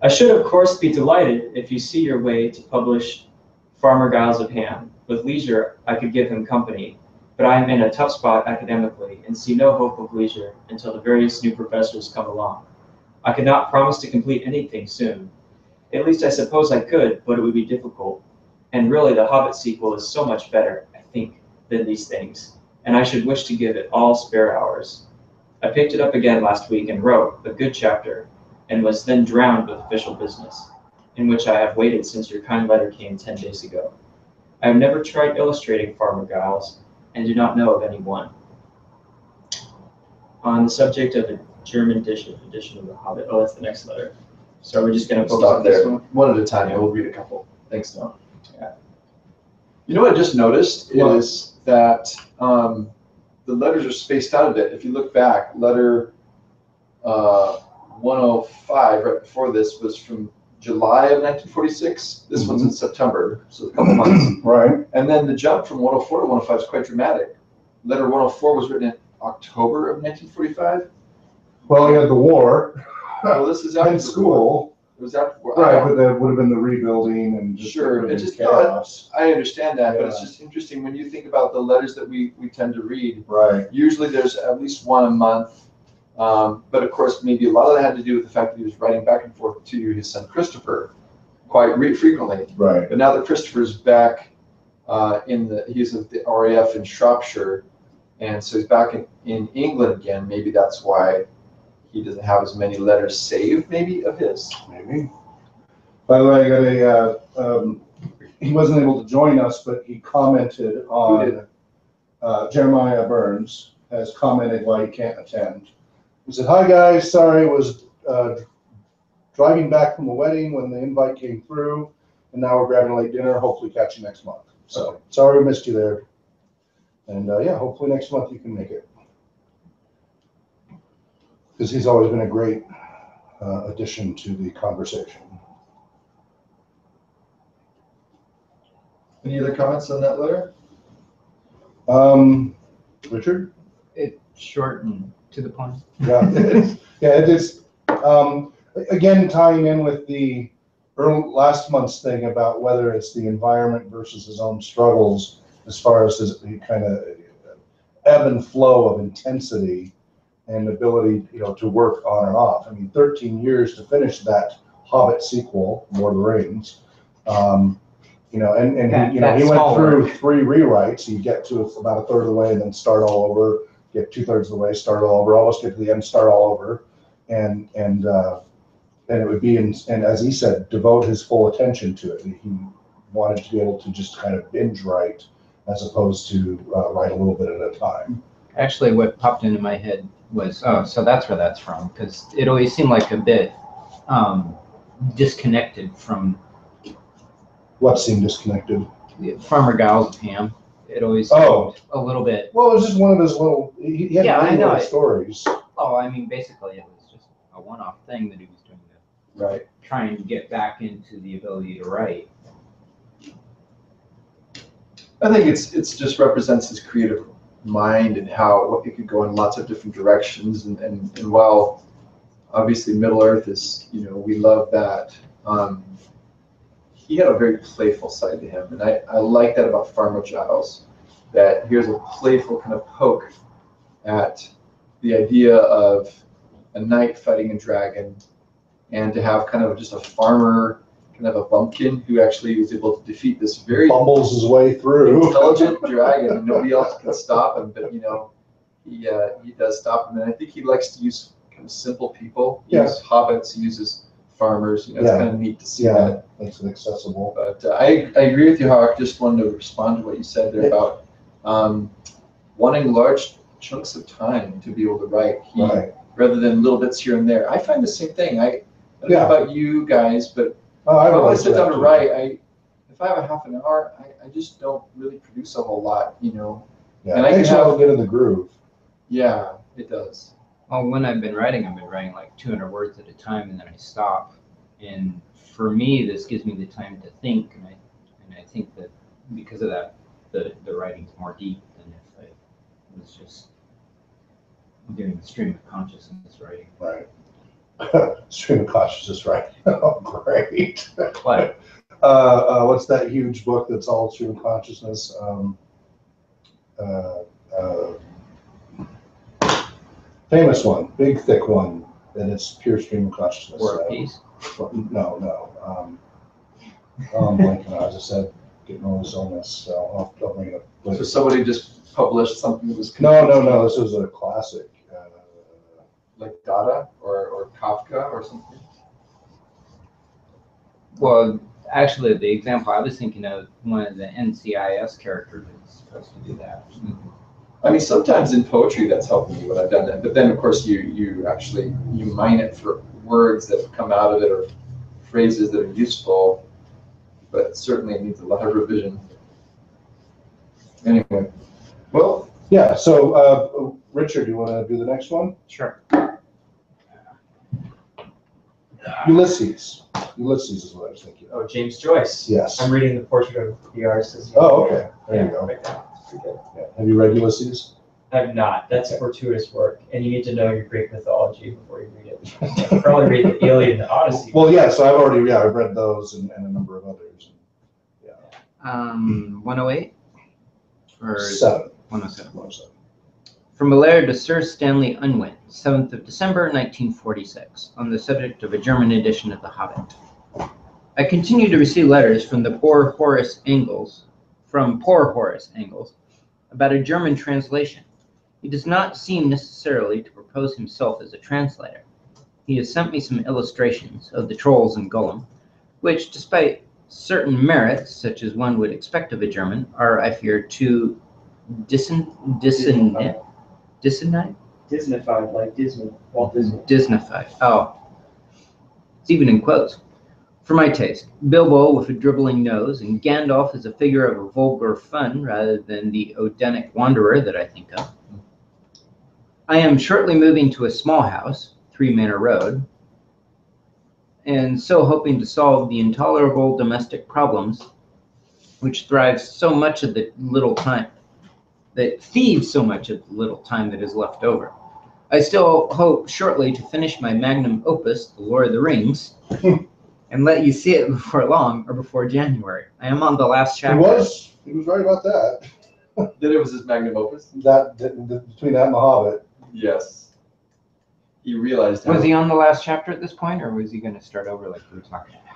I should of course be delighted if you see your way to publish Farmer Giles of Ham. With leisure, I could give him company, but I am in a tough spot academically and see no hope of leisure until the various new professors come along. I could not promise to complete anything soon. At least I suppose I could, but it would be difficult. And really, the Hobbit sequel is so much better, I think, than these things, and I should wish to give it all spare hours. I picked it up again last week and wrote a good chapter, and was then drowned with official business, in which I have waited since your kind letter came 10 days ago. I have never tried illustrating Farmer Giles, and do not know of any one. On the subject of a German edition of The Hobbit, oh, that's the next letter. So we're just going to focus Stop on this there. one? One at a time. Yeah, we'll read a couple. Thanks, Don. Yeah. You know what I just noticed What? is that the letters are spaced out a bit. If you look back, letter 105, right before this, was from July of 1946. This one's in September, so a couple months. Right. And then the jump from 104 to 105 is quite dramatic. Letter 104 was written in October of 1945. Well, we had the war Well, this is after and the war. school. It was after the war. Right, but that would have been the rebuilding and just Sure, would have it been just- chaos. I understand that, but it's Yeah. just interesting when you think about the letters that we tend to read. Right. Usually there's at least one a month, but of course maybe a lot of that had to do with the fact that he was writing back and forth to his son Christopher quite frequently. Right. But now that Christopher's back he's at the RAF in Shropshire, and so he's back in England again. Maybe that's why he doesn't have as many letters saved, maybe, of his. Maybe. By the way, I got he wasn't able to join us, but he commented on, Jeremiah Burns has commented why he can't attend. He said, "Hi guys, sorry, was driving back from a wedding when the invite came through, and now we're grabbing a late dinner. Hopefully catch you next month. So sorry we missed you there. And yeah, hopefully next month you can make it. Because he's always been a great addition to the conversation." Any other comments on that letter? Richard? It's short and to the point. Yeah, yeah, it is. Again, tying in with the last month's thing about whether it's the environment versus his own struggles, as far as his kind of ebb and flow of intensity and ability, to work on and off. I mean, 13 years to finish that Hobbit sequel, Lord of the Rings. He went through 3 rewrites. You get to about a third of the way and then start all over. Get 2/3 of the way, start all over. Almost get to the end, start all over, and it would be, and as he said, devote his full attention to it. He wanted to be able to just kind of binge write as opposed to write a little bit at a time. Actually, what popped into my head was, oh, so that's where that's from, because it always seemed like a bit disconnected from What seemed disconnected? Farmer Giles of Ham. It always seemed a little bit. Well, it was just one of his little. He had many little stories. Oh, I mean, basically, it was just a one-off thing that he was doing to Right. try and get back into the ability to write. I think it's just represents his creative mind and how it could go in lots of different directions. And while obviously Middle Earth is, we love that. He had a very playful side to him, and I like that about Farmer Giles. That here's a playful kind of poke at the idea of a knight fighting a dragon, and to have kind of just a farmer, kind of a bumpkin who actually was able to defeat this very Bumbles his way through. intelligent dragon, and nobody else can stop him. But he does stop him, and I think he likes to use kind of simple people. He uses hobbits, he uses farmers. It's kind of neat to see that. Makes it accessible. But I agree with you, Hawk. Just wanted to respond to what you said there about wanting large chunks of time to be able to write, rather than little bits here and there. I find the same thing. I don't know about you guys, but if I sit down to write, if I have a half an hour, I just don't really produce a whole lot, Yeah, and it takes a little bit of the groove. Yeah, it does. Well, when I've been writing like 200 words at a time, and then I stop. And for me, this gives me the time to think, and I think that because of that, the writing's more deep than if I was just doing the stream of consciousness writing. Right. Stream of consciousness, right? Oh, great. What? What's that huge book that's all stream of consciousness? Famous one, big thick one, and it's pure stream of consciousness. War and Peace? No. I'm blanking. As I said, getting all this illness, so I'll bring it up later. So somebody just published something that was No. This was a classic. like Dada or Kafka or something. Well, actually, the example I was thinking of, one of the NCIS characters is supposed to do that. I mean, sometimes in poetry that's helped me when I've done that. But then, of course, you actually mine it for words that come out of it or phrases that are useful. But certainly it needs a lot of revision. Anyway, well, yeah. So, Richard, do you want to do the next one? Sure. Ulysses. Ulysses is what I was thinking. Oh, James Joyce. Yes. I'm reading the portrait of the artist. As Oh, okay. There you go. Right now. It's pretty good. Yeah. Have you read Ulysses? I'm not. That's fortuitous work, and you need to know your Greek mythology before you read it. You probably read the Iliad and the Odyssey. Well, yeah. So I've read those and a number of others. Yeah. 108 or 7. 107. 107. From a letter to Sir Stanley Unwin, 7th of December, 1946, on the subject of a German edition of The Hobbit. I continue to receive letters from poor Horace Engels, about a German translation. He does not seem necessarily to propose himself as a translator. He has sent me some illustrations of the trolls in Gollum, which, despite certain merits, such as one would expect of a German, are, I fear, too Disneyfied, like Disney, Walt Disney. Disneyfied. Oh, it's even in quotes. For my taste, Bilbo with a dribbling nose, and Gandalf is a figure of a vulgar fun rather than the Odenic wanderer that I think of. I am shortly moving to a small house, 3 Manor Road, and so hoping to solve the intolerable domestic problems which thrives so much of the little time, that thieves so much of the little time that is left over. I still hope shortly to finish my magnum opus, The Lord of the Rings, and let you see it before long or before January. I am on the last chapter. He was right about that. That it was his magnum opus? Between that and The Hobbit. Yes. He realized how... Was he on the last chapter at this point, or was he going to start over like we were talking about?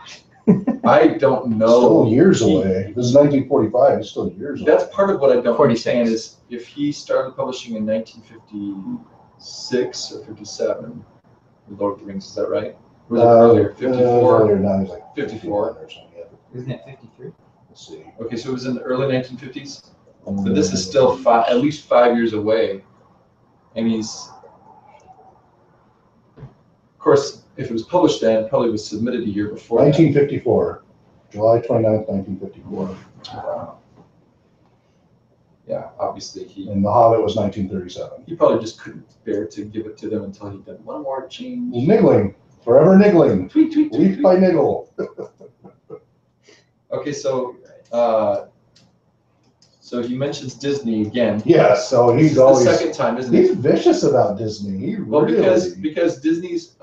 I don't know. Still years away. This is 1945. It's still years away. That's part of what I don't 46. understand is if he started publishing in 1956 or 57, The Lord of the Rings, is that right? Or was it earlier? 54? Earlier, now he's like 54 or something. Yeah. Isn't it 53? Let's see. Okay, so it was in the early 1950s? So this is still at least 5 years away. And he's... Of course, if it was published then, it probably was submitted a year before. 1954. July 29th, 1954. Wow. Yeah, obviously And The Hobbit was 1937. he probably just couldn't bear to give it to them until he did one more change. Niggling. Forever niggling. Tweet, tweet, tweet, Leaf tweet. by niggle. Okay, so so he mentions Disney again. Yes, so This he's is always... the second time, isn't He's it? vicious about Disney. He Well, really... because Disney's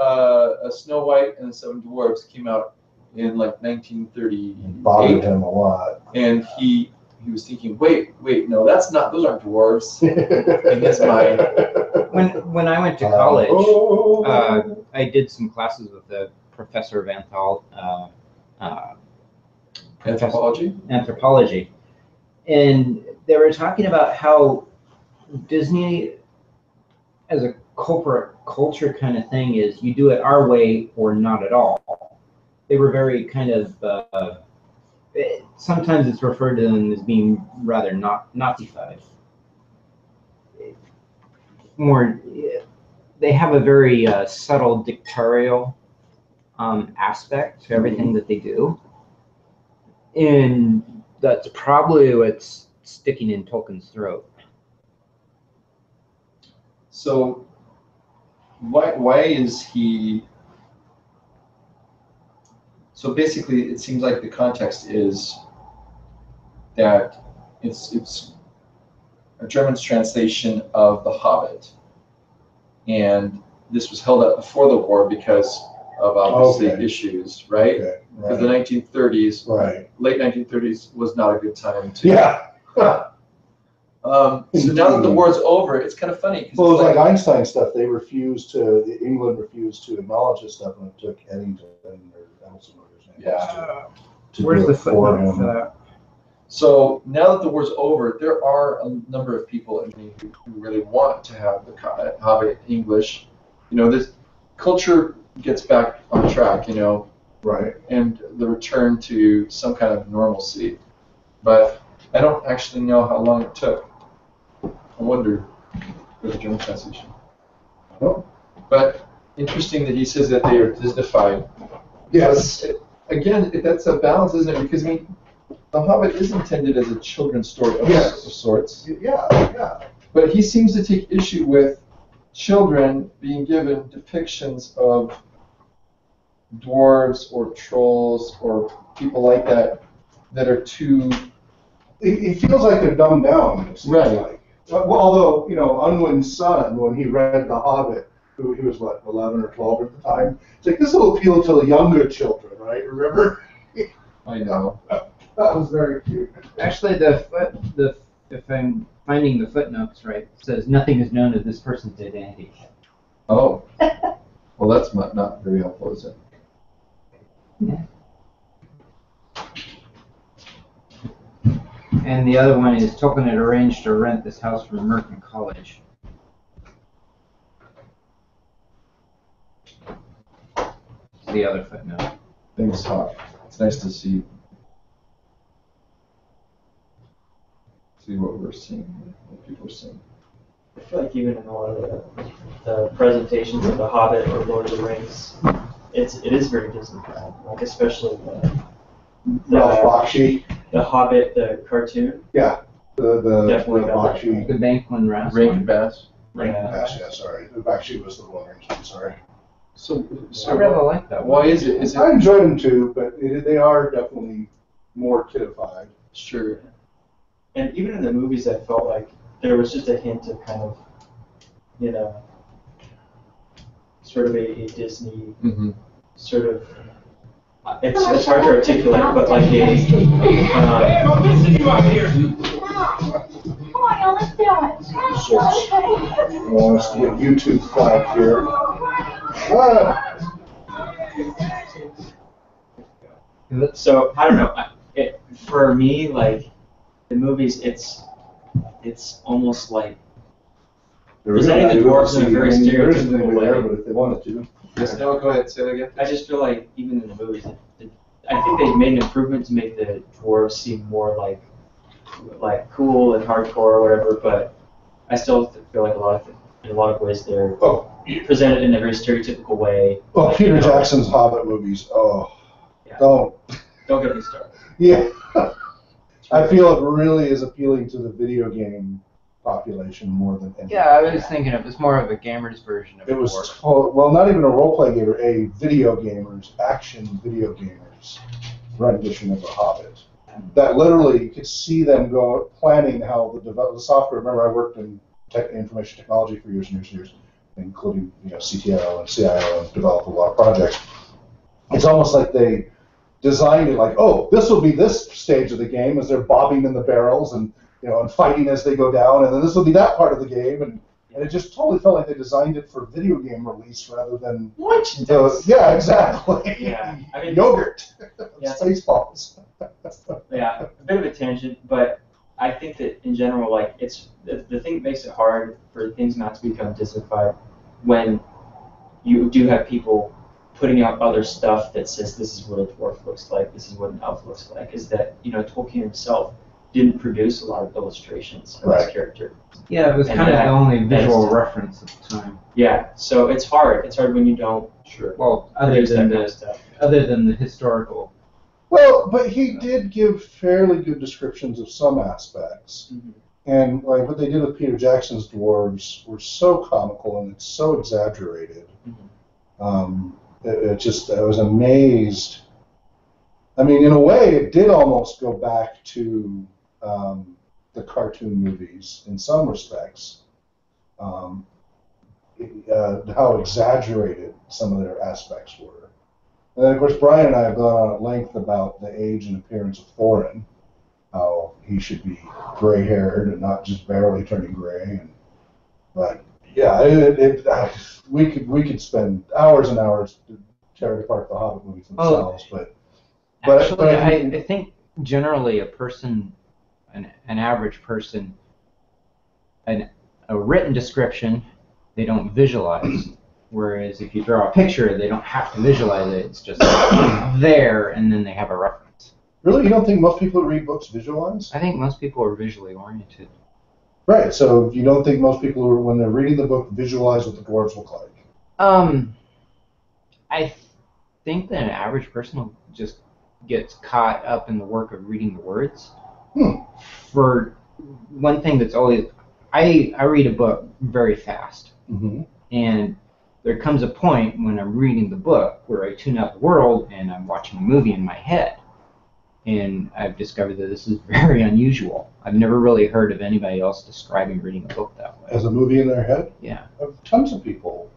Snow White and the Seven Dwarfs came out in like bothered 1938, him a lot. and he was thinking, wait, no, those aren't dwarves in his mind. When I went to college, I did some classes with a professor of anthropology, and they were talking about how Disney, as a corporate culture kind of thing, is you do it our way or not at all. They were very kind of sometimes it's referred to them as being rather Nazified. More, they have a very subtle dictatorial aspect to everything that they do, and that's probably what's sticking in Tolkien's throat. So why is he? So basically, it seems like the context is that it's a German's translation of The Hobbit, and this was held up before the war because of obviously issues, right? Okay, Because the 1930s, late 1930s, was not a good time to. Yeah. So now that the war's over, it's kind of funny. Well, it was like Einstein stuff. England refused to acknowledge this stuff, and it took Eddington or Ellison or his name. Yeah. To Where's do the it for footnote him. for that? So now that the war's over, there are a number of people who really want to have the Hobbit English. You know, this culture gets back on track, you know, Right. and the return to some kind of normalcy. But I don't actually know how long it took. I wonder for the German translation. Oh. But interesting that he says that they are Disneyfied. Yes. Again, that's a balance, isn't it? Because I mean, The Hobbit is intended as a children's story of sorts. Yeah. But he seems to take issue with children being given depictions of dwarves or trolls or people like that are too... It feels like they're dumbed down. It seems Right. like. Well, although, you know, Unwin's son, when he read The Hobbit, he was, what, 11 or 12 at the time? It's like, this will appeal to the younger children, right? Remember? I know. That was very cute. Actually, if I'm finding the footnotes right, it says nothing is known of this person's identity. Oh. Well, that's not very helpful, is it? Yeah. And the other one is Tolkien had arranged to rent this house from Merton College. the other footnote. Thanks, Hawk. It's nice to see what we're seeing, what people are seeing. I feel like even in a lot of the presentations of The Hobbit or Lord of the Rings, it is very Disney proud. Like especially Ralph Bakshi. the Hobbit, the cartoon. Yeah. The Definitely got Bakshi. The Banquin Rasp. Rankin Bass. Yeah, sorry. The Bakshi was the one. I'm sorry. So I really like that why one. is it? Is I it enjoyed them too, but they are definitely more kidified. sure? And even in the movies, I felt like there was just a hint of kind of, sort of a Disney Mm-hmm. sort of. It's hard to articulate, but like Come on, y'all, let's do it. I want us to get YouTube flag here. So I don't know. For me, like the movies, it's almost like presenting the dwarves in a very stereotypical way. But if they wanted to. Yes, no, go ahead. Say that again. I just feel like even in the movies, I think they've made an improvement to make the dwarves seem more like cool and hardcore or whatever. But I still feel like in a lot of ways they're presented in a very stereotypical way. Oh, Like, Peter Jackson's Hobbit movies. Oh, Yeah. don't. Don't get me started. Yeah. I feel it really is appealing to the video game population more than anything. Yeah, I was thinking it was more of a gamer's version of It was, dwarf. well, not even a role-play gamer, a video gamers, action video gamers rendition of The Hobbit. That literally, you could see them planning how the software. Remember, I worked in information technology for years and years and years, including CTO and CIO, and developed a lot of projects. It's almost like they designed it like, oh, this will be this stage of the game as they're bobbing in the barrels and and fighting as they go down, and then this will be that part of the game, and it just totally felt like they designed it for video game release rather than yeah, exactly. Yeah, I mean, yogurt, Yeah. Spaceballs. Yeah, a bit of a tangent, but I think that in general, like it's the thing that makes it hard for things not to become Disneyfied when you do have people putting out other stuff that says this is what a dwarf looks like, this is what an elf looks like, is that Tolkien himself didn't produce a lot of illustrations of his character. Yeah, it was And kind of that- the only that is- visual reference at the time. Yeah, so it's hard. It's hard when you don't Well, produce that kind of stuff. other than the historical. Well, but he did give fairly good descriptions of some aspects. Mm-hmm. And like what they did with Peter Jackson's dwarves were so comical and it's so exaggerated. I was amazed. I mean, in a way, it did almost go back to the cartoon movies in some respects. How exaggerated some of their aspects were. And then, of course, Brian and I have gone on at length about the age and appearance of Thorin, how he should be gray-haired and not just barely turning gray. But yeah, we could spend hours and hours tearing apart the Hobbit movies themselves. But Actually, I think generally a person, an average person, a written description, they don't visualize. Whereas if you draw a picture, they don't have to visualize it. It's just there, and then they have a reference. Really, you don't think most people who read books visualize? I think most people are visually oriented. Right. So you don't think most people, when they're reading the book, visualize what the dwarves look like? I think that an average person just gets caught up in the work of reading the words. For one thing that's always, I read a book very fast. Mm-hmm. And there comes a point when I'm reading the book where I tune out the world and I'm watching a movie in my head. And I've discovered that this is very unusual. I've never really heard of anybody else describing reading a book that way. As a movie in their head? Yeah. Tons of people.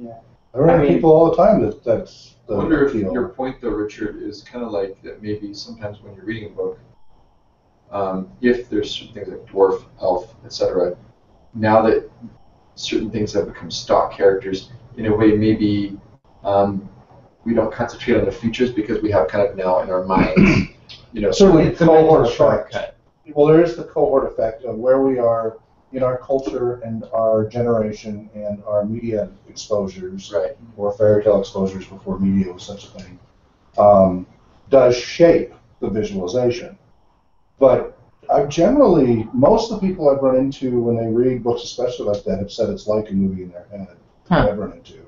Yeah. I run people all the time that's I wonder if your point, though, Richard, is kind of like that maybe sometimes when you're reading a book, if there's certain things like dwarf, elf, etc., now that certain things have become stock characters, in a way maybe we don't concentrate on their features because we have kind of now in our minds, certainly it's a cohort mental effect. shortcut. Well, there is the cohort effect of where we are in our culture and our generation and our media exposures, Right. or fairy tale exposures before media was such a thing, does shape the visualization. But I've generally, most of the people I've run into when they read books, especially like that, have said it's like a movie in their head. I've run into.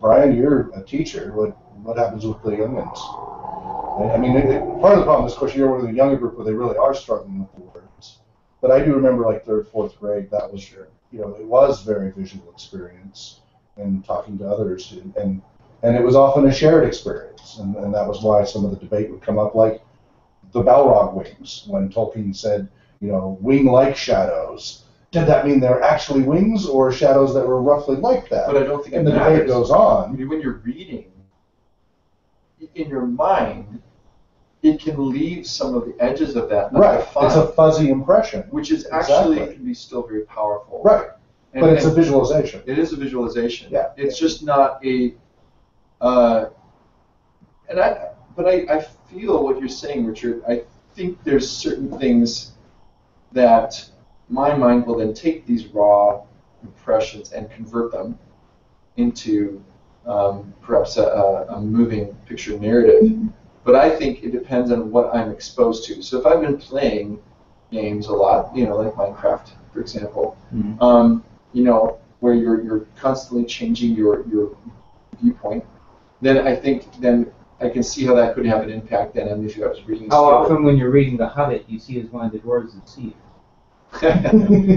Brian, you're a teacher. What happens with the youngins? I mean, part of the problem is, of course, you're with a younger group where they really are struggling with the words. But I do remember, like, 3rd, 4th grade, that was, it was very visual experience and talking to others. And it was often a shared experience. And that was why some of the debate would come up, like the Balrog wings, when Tolkien said, wing-like shadows. Did that mean they're actually wings or shadows that were roughly like that? But I don't think and it the matters. debate goes on. I mean, when you're reading, in your mind, it can leave some of the edges of that Right. undefined, It's a fuzzy impression. which is actually Exactly. can be still very powerful. Right. And, But it's a and visualization. it is a visualization. Yeah. It's just not a. But I feel what you're saying, Richard. I think there's certain things that my mind will then take these raw impressions and convert them into perhaps a moving picture narrative. But I think it depends on what I'm exposed to. So if I've been playing games a lot, like Minecraft, for example, where you're constantly changing your viewpoint, then I think I can see how that could have an impact then on if I was reading a How story. often when you're reading The Hobbit, you see as one of the dwarves of Steve?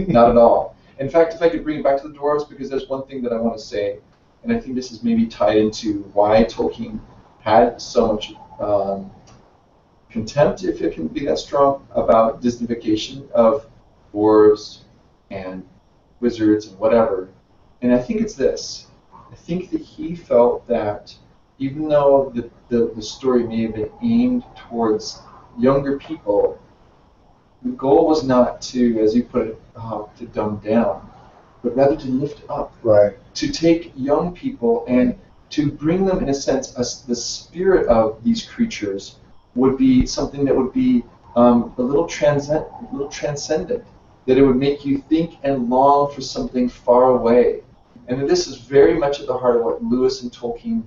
Not at all. In fact, if I could bring it back to the dwarves, because there's one thing that I want to say, and I think this is maybe tied into why Tolkien had so much contempt, if it can be that strong, about Disneyfication of dwarves and wizards and whatever. And I think it's this. I think that he felt that even though the story may have been aimed towards younger people, the goal was not to, as you put it, to dumb down, but rather to lift up. Right. To take young people and to bring them, in a sense, the spirit of these creatures would be something that would be a little transcendent, that it would make you think and long for something far away. And this is very much at the heart of what Lewis and Tolkien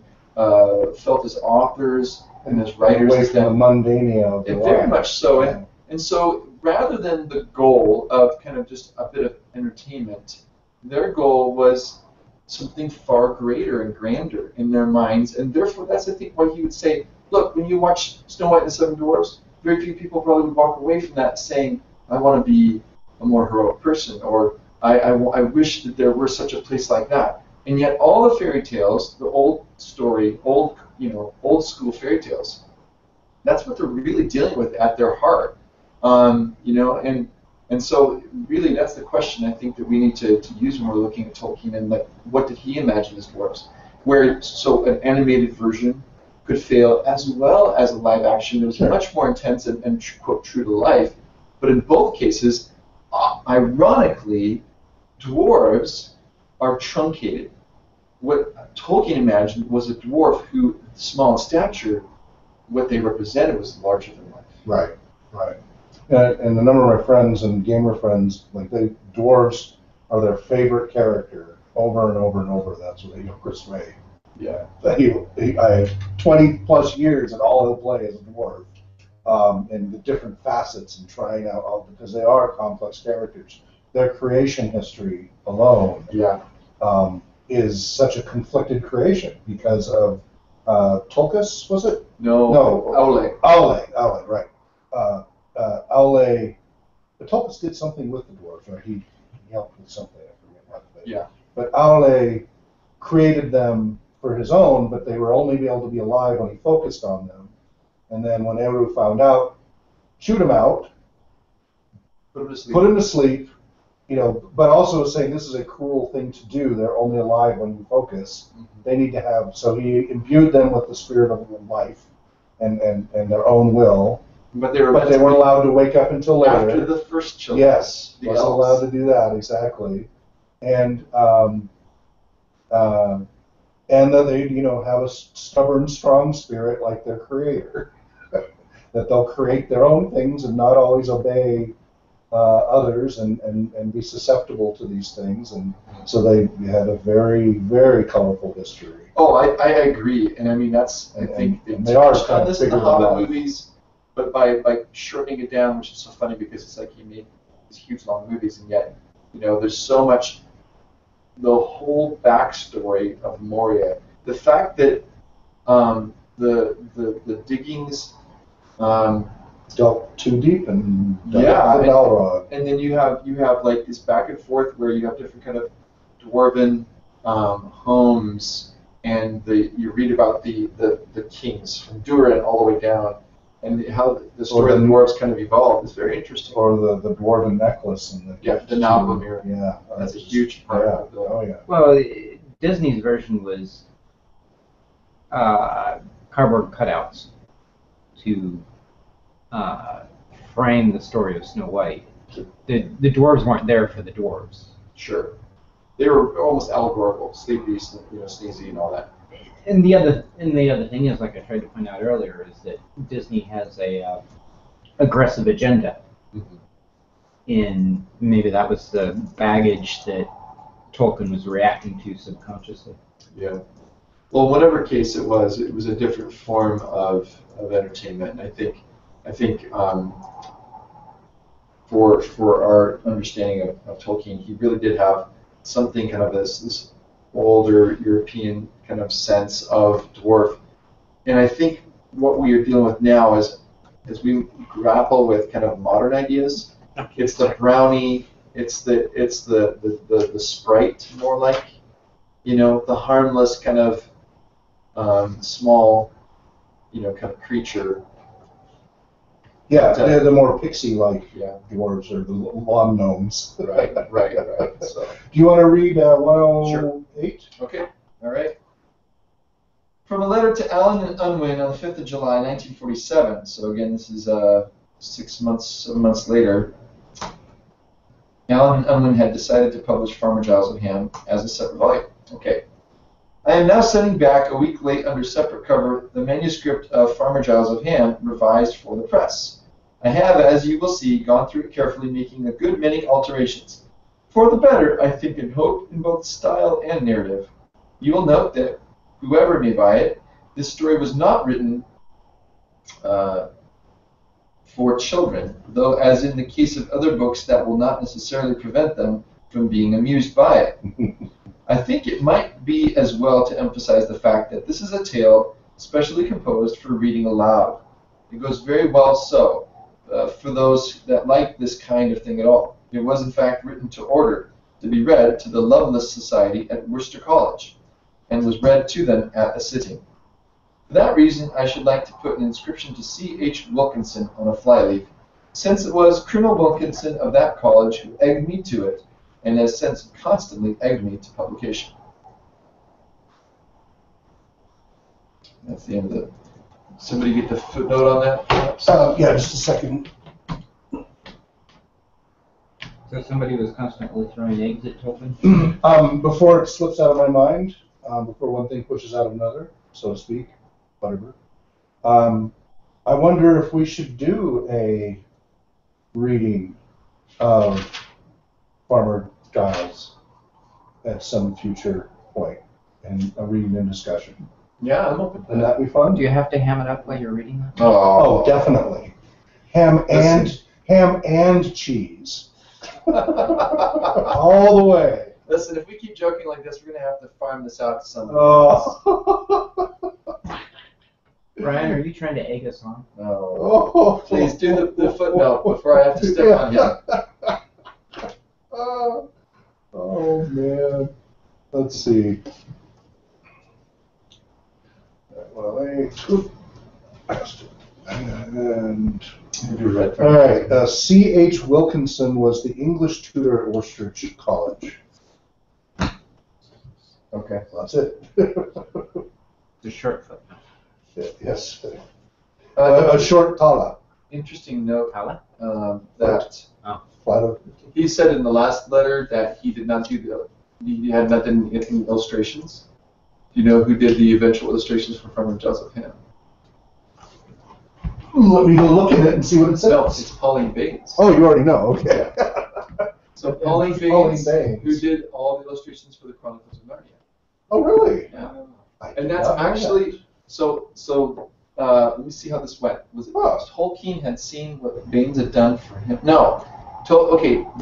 felt as authors and as writers. Away from the mundanity of and the very life. much so. Yeah. And so rather than the goal of kind of just a bit of entertainment, their goal was something far greater and grander in their minds. And therefore, that's, I think, why he would say, look, when you watch Snow White and the Seven Dwarfs, very few people probably would walk away from that saying, I want to be a more heroic person, or I wish that there were such a place like that. And yet all the fairy tales, the old school fairy tales, that's what they're really dealing with at their heart. And so really that's the question I think that we need to use when we're looking at Tolkien, and like, what did he imagine as dwarves? So an animated version could fail as well as a live action that was much more intense and quote, true to life. But in both cases, ironically, dwarves are truncated. What Tolkien imagined was a dwarf who, small in stature, what they represented was larger than life. Right. Right. And a number of my friends and gamer friends, like dwarves are their favorite character over and over and over. That's what Chris Ray. Yeah. I have 20 plus years and all he'll play is a dwarf, and the different facets and trying out all, because they are complex characters. Their creation history alone is such a conflicted creation because of Tulkas, was it? No. Aule. Aule, right. Aule, but Tulkas did something with the dwarves, right? He helped with something, I forget what. Yeah. But Aule created them for his own, but they were only able to be alive when he focused on them. And then when Eru found out, shoot him out, Put him to sleep, but also saying this is a cruel thing to do. They're only alive when you focus. Mm-hmm. They need to have, so he imbued them with the spirit of life and their own will. But they weren't allowed to wake up until later. After the first children. Yes, wasn't allowed to do that, exactly. And that they, have a stubborn, strong spirit like their creator. That they'll create their own things and not always obey others and be susceptible to these things, and so they had a very, very colorful history. Oh, I agree, and I mean that's I think and they are touched kind on of this in bigger the than Hobbit life. movies, but by shortening it down, which is so funny because it's like he made these huge long movies, and yet there's so much. The whole backstory of Moria, the fact that the diggings. Delved too deep and Yeah, the Balrog. and then you have like this back and forth where you have different kind of dwarven homes, and you read about the kings from Durin all the way down, and how the story of the dwarves kind of evolved is very interesting. Or the dwarven necklace and the Nablamir. Yeah, That's a huge part of the. Oh yeah. Well, Disney's version was cardboard cutouts to frame the story of Snow White. The dwarves weren't there for the dwarves. Sure. They were almost allegorical, sleepy, sneezy, and all that. And the other thing is, like I tried to point out earlier, is that Disney has a aggressive agenda. Mm-hmm. And maybe that was the baggage that Tolkien was reacting to subconsciously. Yeah. Well, whatever case it was a different form of entertainment, and I think for our understanding of Tolkien, he really did have something kind of this older European kind of sense of dwarf, and I think what we are dealing with now is as we grapple with kind of modern ideas, it's the brownie, it's the sprite more like, the harmless kind of small, kind of creature. Yeah, they're the more pixie-like Yeah. dwarves or the lawn gnomes. Right. So, Do you want to read 108? okay, all right. From a letter to Alan and Unwin on the 5th of July, 1947. So again, this is 7 months later. Alan and Unwin had decided to publish Farmer Giles of Ham as a separate volume. Okay. I am now sending back a week late under separate cover the manuscript of Farmer Giles of Ham revised for the press. I have, as you will see, gone through it carefully, making a good many alterations. For the better, I think and hope, in both style and narrative. You will note that whoever may buy it, this story was not written for children, though as in the case of other books that will not necessarily prevent them from being amused by it. I think it might be as well to emphasize the fact that this is a tale specially composed for reading aloud. It goes very well so, for those that like this kind of thing at all. It was in fact written to order to be read to the Lovelace Society at Worcester College, and was read to them at a sitting. For that reason, I should like to put an inscription to C.H. Wilkinson on a flyleaf, since it was Colonel Wilkinson of that college who egged me to it, and has since constantly egged me to publication. That's the end of it. Somebody get the footnote on that, perhaps? Yeah, just a second. So somebody was constantly throwing eggs at Tolkien? Before it slips out of my mind, before one thing pushes out of another, so to speak, whatever. I wonder if we should do a reading of Farmer Giles at some future point, and a reading and discussion. Yeah, I'm open to Wouldn't that. that be fun? Do you have to ham it up while you're reading that? Oh, definitely. Ham and cheese. All the way. Listen, if we keep joking like this, we're going to have to farm this out to somebody else. Oh. Brian, are you trying to egg us on? No. Oh. Please do the footnote before I have to step on him. Oh, man. Let's see. Well, and You're right. all right. C.H. Wilkinson was the English tutor at Worcester College. Okay, well, that's it. The short footnote. Yes. A short tala. Interesting note Pala? that Flat of, he said in the last letter that he did not do he had not done any illustrations. Do you know who did the eventual illustrations for Farmer Giles of Ham? Let me go look at it and see what it No, says. it's Pauline Baines. Oh, you already know. Okay. So Pauline Pauline Baines, Baines. who did all the illustrations for the Chronicles of Narnia. Oh, really? Yeah. I And did that's not know actually let me see how this went. Was it Tolkien had seen what Baines had done for him? No.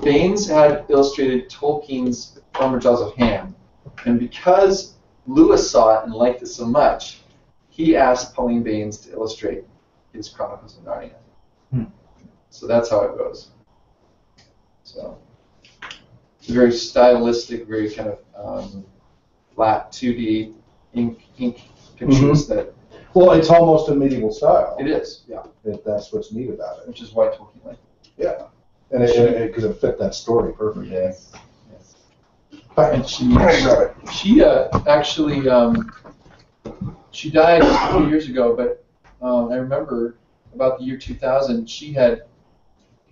Baines had illustrated Tolkien's Farmer Giles of Ham, and because Lewis saw it and liked it so much, he asked Pauline Baines to illustrate his Chronicles of Narnia. So that's how it goes. So it's very stylistic, very kind of flat 2D ink pictures that. Well, it's almost a medieval style. It is, yeah. That's what's neat about it. Which is why Tolkien liked it. Yeah. And because it fit that story perfectly. Yes. And she actually she died a few years ago, but I remember about the year 2000, she had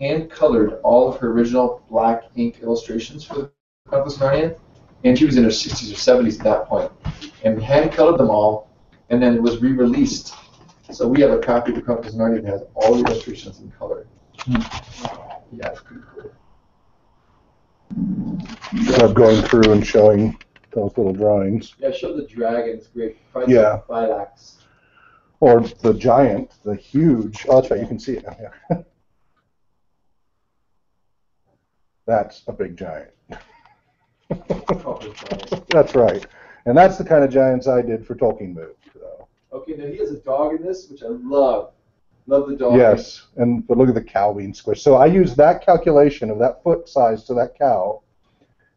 hand-colored all of her original black ink illustrations for the Chronicles of Narnia, and she was in her 60s or 70s at that point, and hand-colored them all, and then it was re-released. So we have a copy of the Chronicles of Narnia that has all the illustrations in color. Yeah, it's pretty cool. So I'm going through and showing those little drawings. Yeah, show the dragon. It's great. Probably Yeah. Phylax. Or the giant, the huge. Oh, that's right. You can see it now. Yeah. That's a big giant. That's right. And that's the kind of giants I did for Tolkien Moot. So. Okay, now he has a dog in this, which I love. Love the dog. Yes, but look at the cow being squished. So I use that calculation of that foot size to that cow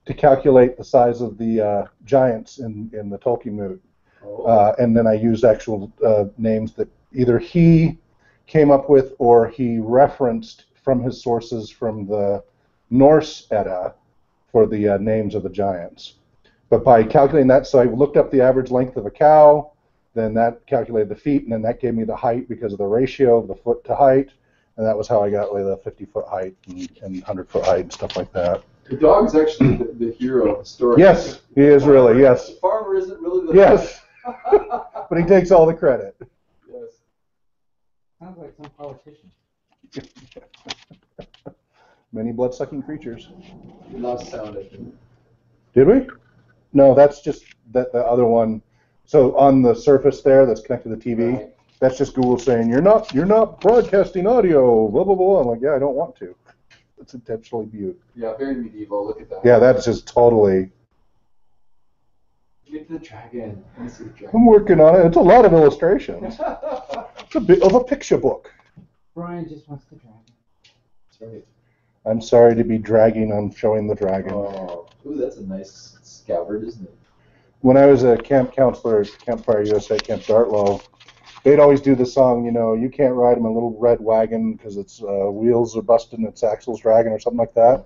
to calculate the size of the giants in the Tolkien Moot. Oh. And then I used actual names that either he came up with or he referenced from his sources from the Norse Edda for the names of the giants. But by calculating that, so I looked up the average length of a cow, then that calculated the feet, and then that gave me the height because of the ratio of the foot to height, and that was how I got like the 50-foot height and 100-foot height and stuff like that. The dog is actually the hero of the story. Yes, he is really, yes. The farmer isn't really the Yes, but he takes all the credit. Yes. Sounds like some politician. Many blood-sucking creatures. We lost sound, I think. Did we? No, that's just the other one. So on the surface there that's connected to the TV, Right. That's just Google saying you're not broadcasting audio, blah blah blah. I'm like, yeah, I don't want to. It's intentionally mute. Yeah, very medieval. Look at that. Yeah, that's just totally. Get to the dragon. Let me see the dragon. I'm working on it. It's a lot of illustrations. It's a bit of a picture book. Brian just wants the dragon. That's right. I'm sorry to be dragging on showing the dragon. Oh, ooh, that's a nice scabbard, isn't it? When I was a camp counselor at Campfire USA Camp Dartlow, they'd always do the song, you can't ride in a little red wagon because its wheels are busted and its axles dragging or something like that.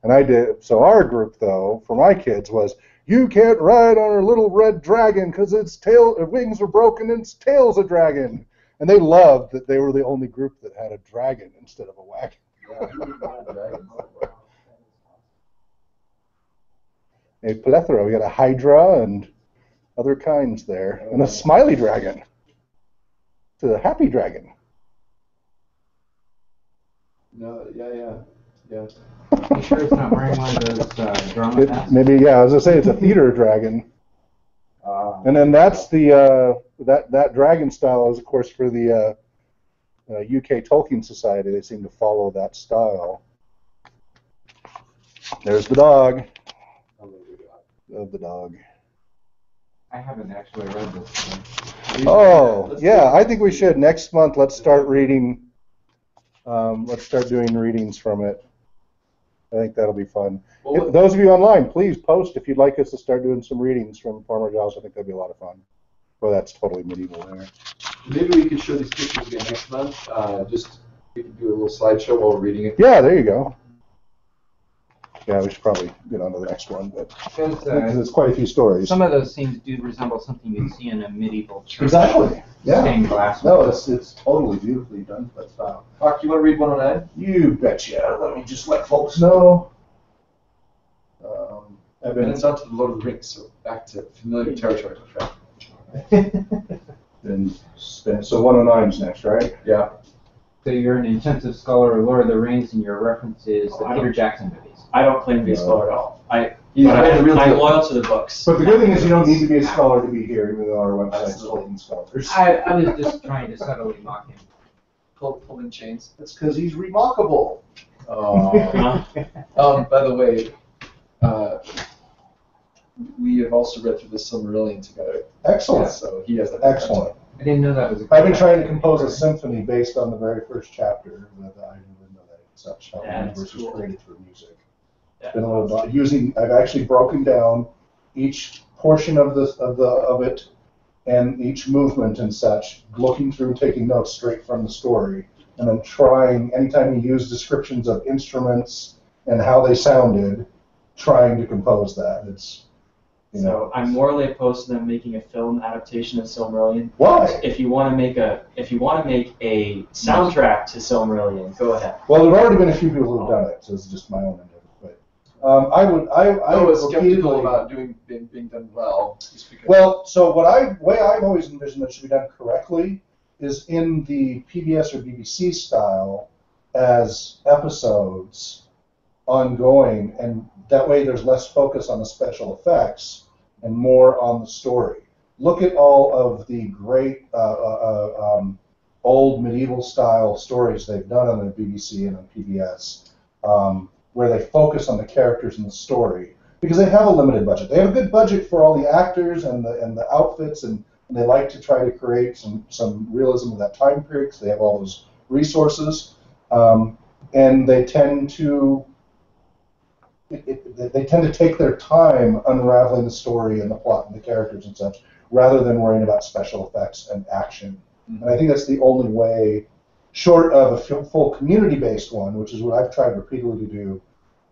And I did. So our group, though, for my kids was, you can't ride on a little red dragon because its wings are broken and its tail's a dragon. And they loved that they were the only group that had a dragon instead of a wagon. Yeah, who would want a dragon? A plethora. We got a hydra and other kinds there. And a smiley dragon. It's a happy dragon. No, yeah. You sure it's not wearing one of those drama masks? Maybe, yeah, as I say, it's a theater dragon. And then that's the that dragon style is, of course, for the UK Tolkien Society. They seem to follow that style. There's the dog. Of the dog. I haven't actually read this one. Oh, yeah, I think we should. Next month, let's start reading. Let's start doing readings from it. I think that'll be fun. Well, Those of you online, please post if you'd like us to start doing some readings from Farmer Giles. I think that'd be a lot of fun. Well, that's totally medieval there. maybe we could show these pictures again next month. Just we can do a little slideshow while we're reading it. Yeah, there you go. Yeah, we should probably get on to the next one, but because it's quite a few stories. Some of those scenes do resemble something you'd see in a medieval church. Exactly. Yeah. Stained glass. No, it's totally beautifully done. But Hawk, you want to read 109? you betcha. Let me just let folks know. I've And been it's on to the Lord of the Rings, so back to familiar territory. so 109's next, right? Yeah. So you're an intensive scholar of Lord of the Rings, and your reference is the I Peter don't- Jackson movies. I don't claim to be a scholar at all. He's But the real I'm deal. loyal to the books. But the good thing is you don't need to be a scholar to be here, even though our website's Tolkien Scholars. I was just trying to subtly mock him. Pulling chains. That's because he's remarkable. By the way, we have also read through the Silmarillion together. Excellent. So he has that. Excellent. I didn't know that was a I've been trying to compose a symphony based on the very first chapter. But I didn't know that it's such how the Yeah, universe that's was cool. created through music. Yeah. Been a little I've actually broken down each portion of it and each movement and such, looking through, taking notes straight from the story, and then trying, anytime you use descriptions of instruments and how they sounded, trying to compose that. It's, So I'm morally opposed to them making a film adaptation of Silmarillion. Why? If you want to make a soundtrack to Silmarillion, go ahead. Well, there have already been a few people who've done it, so it's just my own endeavor. But I was skeptical repeatedly about being done well. Just because Well, so way I've always envisioned that should be done correctly is in the PBS or BBC style as episodes ongoing, and that way there's less focus on the special effects and more on the story. Look at all of the great old medieval style stories they've done on the BBC and on PBS, where they focus on the characters and the story, because they have a limited budget. They have a good budget for all the actors and the outfits, and they like to try to create some realism of that time period because they have all those resources, and they tend to take their time unraveling the story and the plot and the characters and such, rather than worrying about special effects and action. Mm-hmm. And I think that's the only way, short of a full community-based one, which is what I've tried repeatedly to do.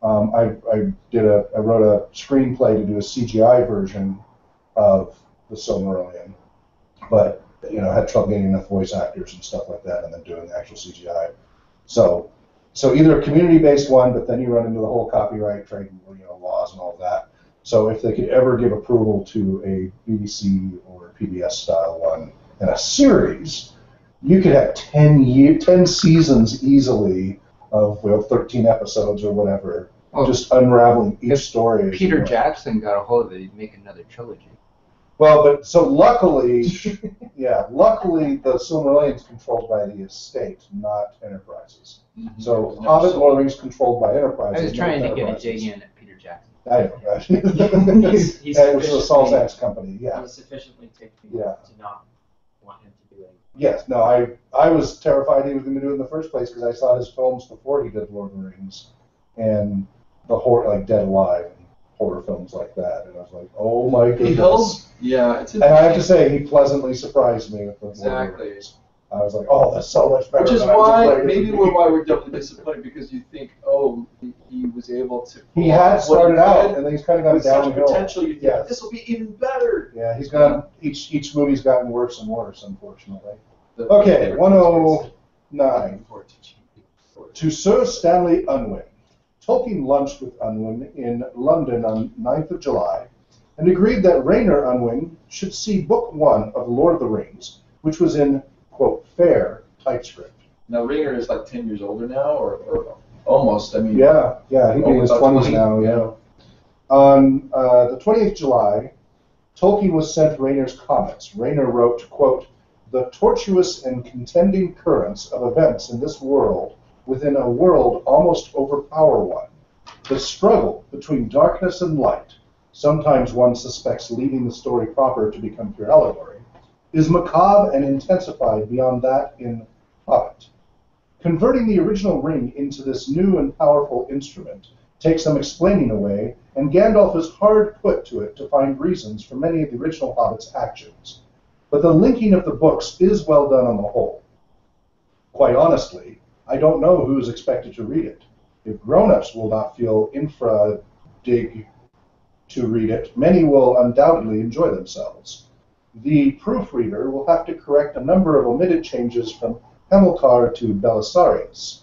I wrote a screenplay to do a CGI version of the Silmarillion, but had trouble getting enough voice actors and stuff like that, and then doing the actual CGI. So either a community-based one, but then you run into the whole copyright, trade, laws and all of that. So if they could ever give approval to a BBC or PBS style one and a series, you could have 10 seasons easily of 13 episodes or whatever, Well, just unraveling each if story. as you Peter go. Jackson got a hold of it, he'd make another trilogy. Well, but so luckily the Silmarillion's controlled by the estate, not Enterprises. So Hobbit, Lord of the Rings controlled by Enterprises. I was trying not to get a Enterprises. dig in at Peter Jackson. I know, right? He's And which is a Salt sufficiently- Axe company, yeah. He's sufficiently taken Yeah. to not want him to do it. Yes, no, I was terrified he was going to do it in the first place because I saw his films before he did Lord of the Rings, and the horror, like Dead Alive and horror films like that, and I was like, oh my goodness. it's And I have to say, he pleasantly surprised me with the Lord of the Exactly. Rings. I was like, oh, that's so much better. Which is than I why anticipated it maybe would be. why we're doubly disappointed, because you think, oh, he was able to. He had started out, and and then he's kind of gone with such downhill. potential, you think Yes. this will be even better. Yeah, he's gone. Each movie's gotten worse and worse, unfortunately. Okay, 109. To Sir Stanley Unwin. Tolkien lunched with Unwin in London on 9th of July and agreed that Rayner Unwin should see Book 1 of The Lord of the Rings, which was in, quote, fair typescript. Now Rayner is like 10 years older now, or almost. I mean, Yeah, he'd be in his about 20s 20, now, yeah. On the 20th July, Tolkien was sent Rayner's comments. Rayner wrote, quote, the tortuous and contending currents of events in this world within a world almost overpower one. The struggle between darkness and light, sometimes one suspects leaving the story proper to become pure allegory, is macabre and intensified beyond that in Hobbit. Converting the original ring into this new and powerful instrument takes some explaining away, and Gandalf is hard put to it to find reasons for many of the original Hobbit's actions. But the linking of the books is well done on the whole. Quite honestly, I don't know who is expected to read it. If grown-ups will not feel infra-dig to read it, many will undoubtedly enjoy themselves. The proofreader will have to correct a number of omitted changes from Hamilcar to Belisarius.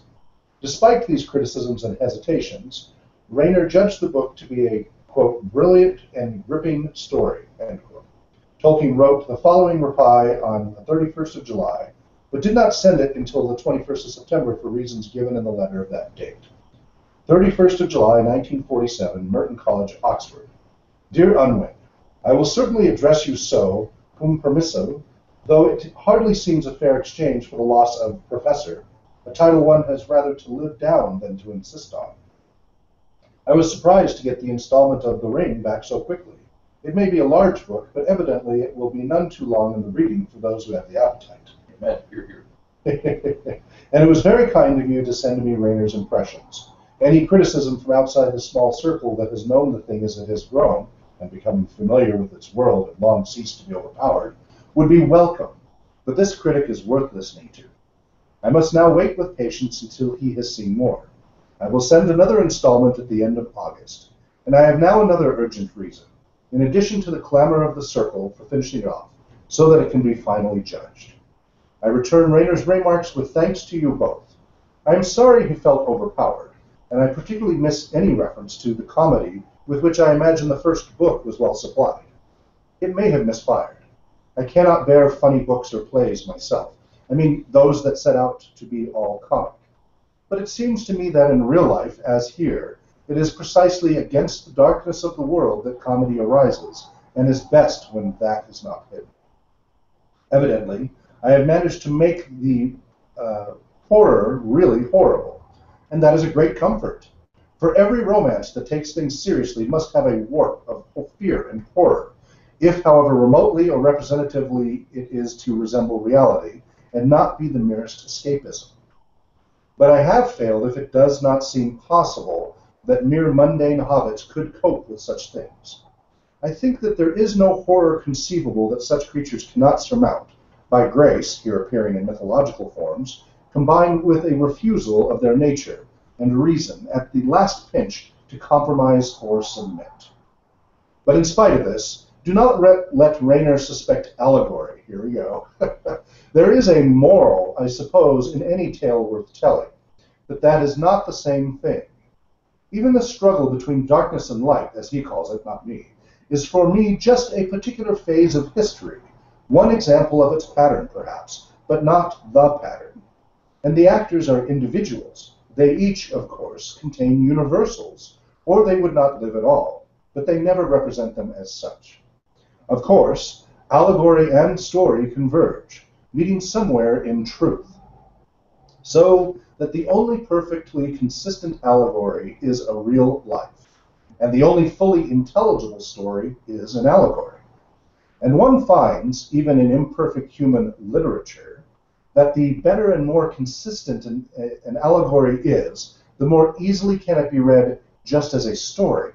Despite these criticisms and hesitations, Rayner judged the book to be a, quote, brilliant and gripping story, end quote. Tolkien wrote the following reply on the 31st of July, but did not send it until the 21st of September for reasons given in the letter of that date. 31st of July, 1947, Merton College, Oxford. Dear Unwin, I will certainly address you so, cum permisso, though it hardly seems a fair exchange for the loss of Professor, a title one has rather to live down than to insist on. I was surprised to get the installment of The Ring back so quickly. It may be a large book, but evidently it will be none too long in the reading for those who have the appetite. Amen. Here. And it was very kind of you to send me Rayner's impressions. Any criticism from outside the small circle that has known the thing as it has grown, and become familiar with its world and long ceased to be overpowered, would be welcome, but this critic is worth listening to. I must now wait with patience until he has seen more. I will send another installment at the end of August, and I have now another urgent reason, in addition to the clamor of the circle for finishing it off, so that it can be finally judged. I return Rayner's remarks with thanks to you both. I am sorry he felt overpowered, and I particularly miss any reference to the comedy with which I imagine the first book was well supplied. It may have misfired. I cannot bear funny books or plays myself. I mean those that set out to be all comic. But it seems to me that in real life, as here, it is precisely against the darkness of the world that comedy arises, and is best when that is not hidden. Evidently, I have managed to make the horror really horrible, and that is a great comfort. For every romance that takes things seriously must have a warp of fear and horror, if, however remotely or representatively it is to resemble reality, and not be the merest escapism. But I have failed if it does not seem possible that mere mundane hobbits could cope with such things. I think that there is no horror conceivable that such creatures cannot surmount, by grace, here appearing in mythological forms, combined with a refusal of their nature and reason at the last pinch to compromise or submit. But in spite of this, do not let Rayner suspect allegory. Here we go. There is a moral, I suppose, in any tale worth telling, but that is not the same thing. Even the struggle between darkness and light, as he calls it, not me, is for me just a particular phase of history, one example of its pattern, perhaps, but not the pattern. And the actors are individuals. They each, of course, contain universals, or they would not live at all, but they never represent them as such. Of course, allegory and story converge, meeting somewhere in truth, so that the only perfectly consistent allegory is a real life, and the only fully intelligible story is an allegory. And one finds, even in imperfect human literature, that the better and more consistent an allegory is, the more easily can it be read just as a story.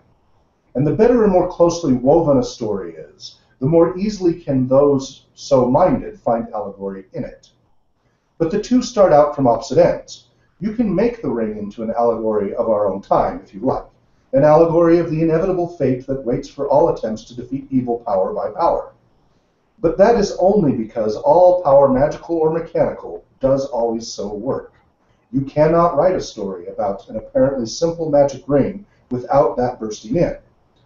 And the better and more closely woven a story is, the more easily can those so minded find allegory in it. But the two start out from opposite ends. You can make The Ring into an allegory of our own time, if you like, an allegory of the inevitable fate that waits for all attempts to defeat evil power by power. But that is only because all power, magical or mechanical, does always so work. You cannot write a story about an apparently simple magic ring without that bursting in.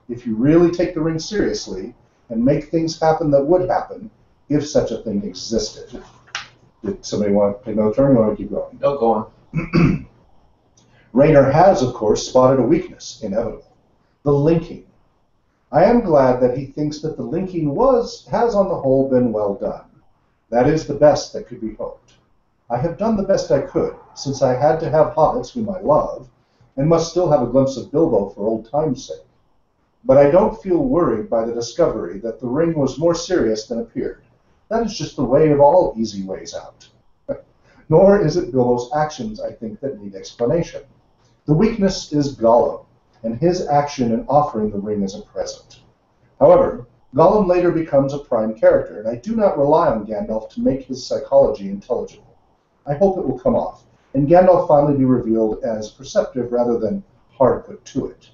If you really take the ring seriously and make things happen that would happen if such a thing existed. Did somebody want to take another turn, or want to keep going? No, go on. Rayner has, of course, spotted a weakness, inevitable: the linking. I am glad that he thinks that the linking has on the whole been well done. That is the best that could be hoped. I have done the best I could, since I had to have hobbits whom I love, and must still have a glimpse of Bilbo for old time's sake. But I don't feel worried by the discovery that the ring was more serious than appeared. That is just the way of all easy ways out. Nor is it Bilbo's actions, I think, that need explanation. The weakness is Gollum, and his action in offering the ring as a present. However, Gollum later becomes a prime character, and I do not rely on Gandalf to make his psychology intelligible. I hope it will come off, and Gandalf finally be revealed as perceptive rather than hard put to it.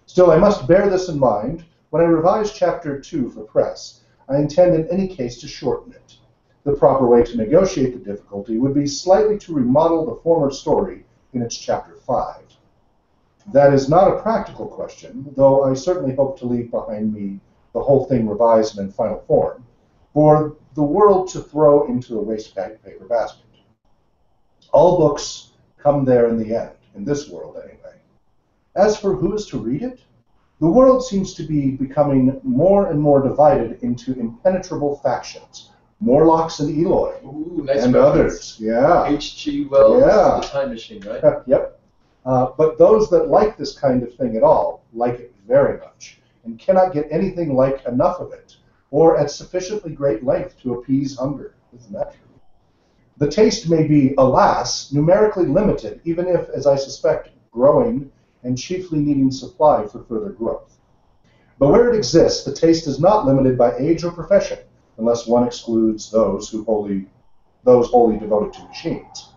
Still, I must bear this in mind. When I revise Chapter 2 for press, I intend in any case to shorten it. The proper way to negotiate the difficulty would be slightly to remodel the former story in its Chapter 5. That is not a practical question, though I certainly hope to leave behind me the whole thing revised and in final form. for the world to throw into a waste paper basket. All books come there in the end, in this world anyway. As for who is to read it, the world seems to be becoming more and more divided into impenetrable factions. Morlocks and Eloi, Ooh, nice and reference. others. Yeah. H.G. Wells, Yeah. The Time Machine, right? Yep. But those that like this kind of thing at all like it very much, and cannot get anything like enough of it, or at sufficiently great length to appease hunger. Isn't that true? The taste may be, alas, numerically limited, even if, as I suspect, growing and chiefly needing supply for further growth. But where it exists, the taste is not limited by age or profession, unless one excludes those wholly devoted to machines.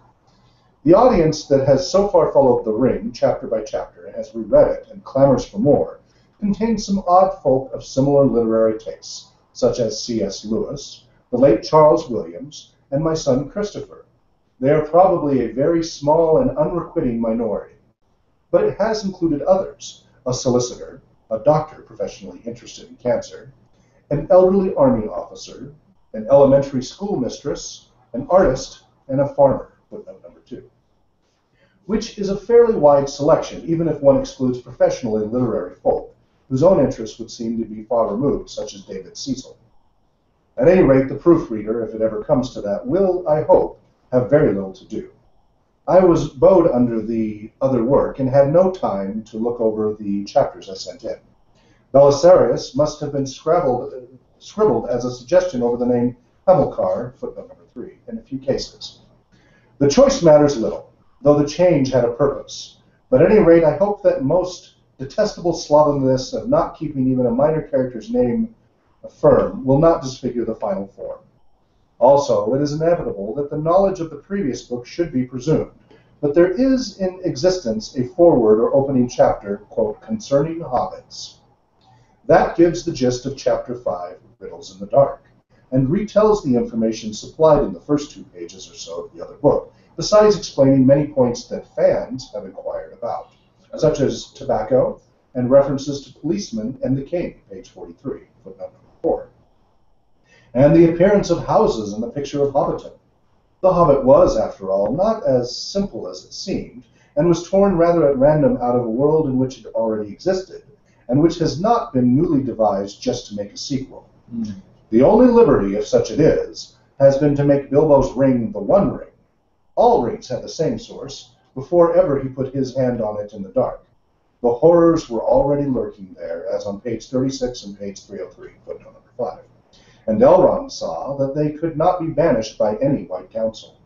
The audience that has so far followed The Ring, chapter by chapter, and has reread it and clamors for more, contains some odd folk of similar literary tastes, such as C.S. Lewis, the late Charles Williams, and my son Christopher. They are probably a very small and unrequiting minority. But it has included others: a solicitor, a doctor professionally interested in cancer, an elderly army officer, an elementary school mistress, an artist, and a farmer, footnote number 2. Which is a fairly wide selection, even if one excludes professional and literary folk, whose own interests would seem to be far removed, such as David Cecil. At any rate, the proofreader, if it ever comes to that, will, I hope, have very little to do. I was bowed under the other work and had no time to look over the chapters I sent in. Belisarius must have been scribbled as a suggestion over the name Hamilcar, footnote number 3, in a few cases. The choice matters little, though the change had a purpose. But at any rate, I hope that most detestable slovenliness of not keeping even a minor character's name firm will not disfigure the final form. Also, it is inevitable that the knowledge of the previous book should be presumed, but there is in existence a foreword or opening chapter, quote, concerning hobbits. That gives the gist of chapter 5, Riddles in the Dark, and retells the information supplied in the first 2 pages or so of the other book, besides explaining many points that fans have inquired about, such as tobacco and references to policemen and the king, page 43, footnote number 4. And the appearance of houses in the picture of Hobbiton. The Hobbit was, after all, not as simple as it seemed, and was torn rather at random out of a world in which it already existed, and which has not been newly devised just to make a sequel. The only liberty, if such it is, has been to make Bilbo's ring the One Ring. All rings had the same source, before ever he put his hand on it in the dark. The horrors were already lurking there, as on page 36 and page 303, footnote number 5. And Elrond saw that they could not be banished by any White Council.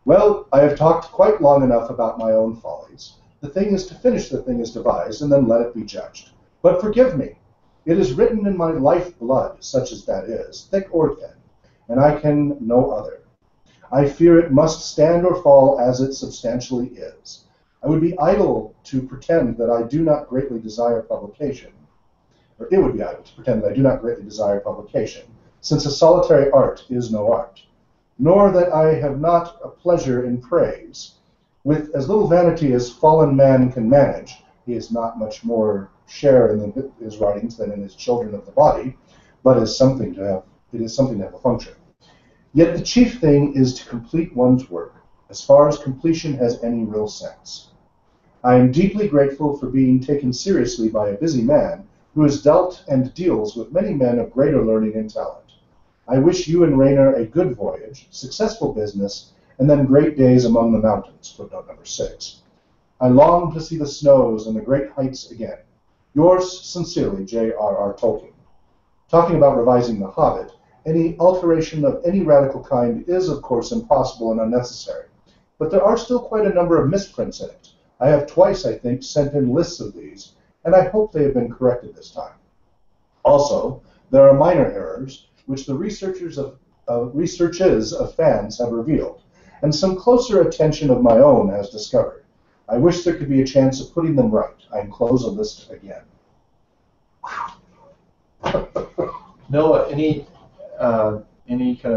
Well, I have talked quite long enough about my own follies. The thing is to finish the thing as devised, and then let it be judged. But forgive me. It is written in my life blood, such as that is, thick or thin, and I can no other. I fear it must stand or fall as it substantially is. I would be idle to pretend that I do not greatly desire publication, or it would be idle to pretend that I do not greatly desire publication, since a solitary art is no art, nor that I have not a pleasure in praise. With as little vanity as fallen man can manage, he has not much more share in his writings than in his children of the body, but it is something to have a function. Yet the chief thing is to complete one's work, as far as completion has any real sense. I am deeply grateful for being taken seriously by a busy man who has dealt and deals with many men of greater learning and talent. I wish you and Raynor a good voyage, successful business, and then great days among the mountains, footnote number 6. I long to see the snows and the great heights again. Yours sincerely, J.R.R. Tolkien. Talking about revising The Hobbit, any alteration of any radical kind is, of course, impossible and unnecessary, but there are still quite a number of misprints in it. I have twice, I think, sent in lists of these, and I hope they have been corrected this time. Also, there are minor errors, which the researches of fans have revealed, and some closer attention of my own has discovered. I wish there could be a chance of putting them right. I enclose a list again. Noah, any kind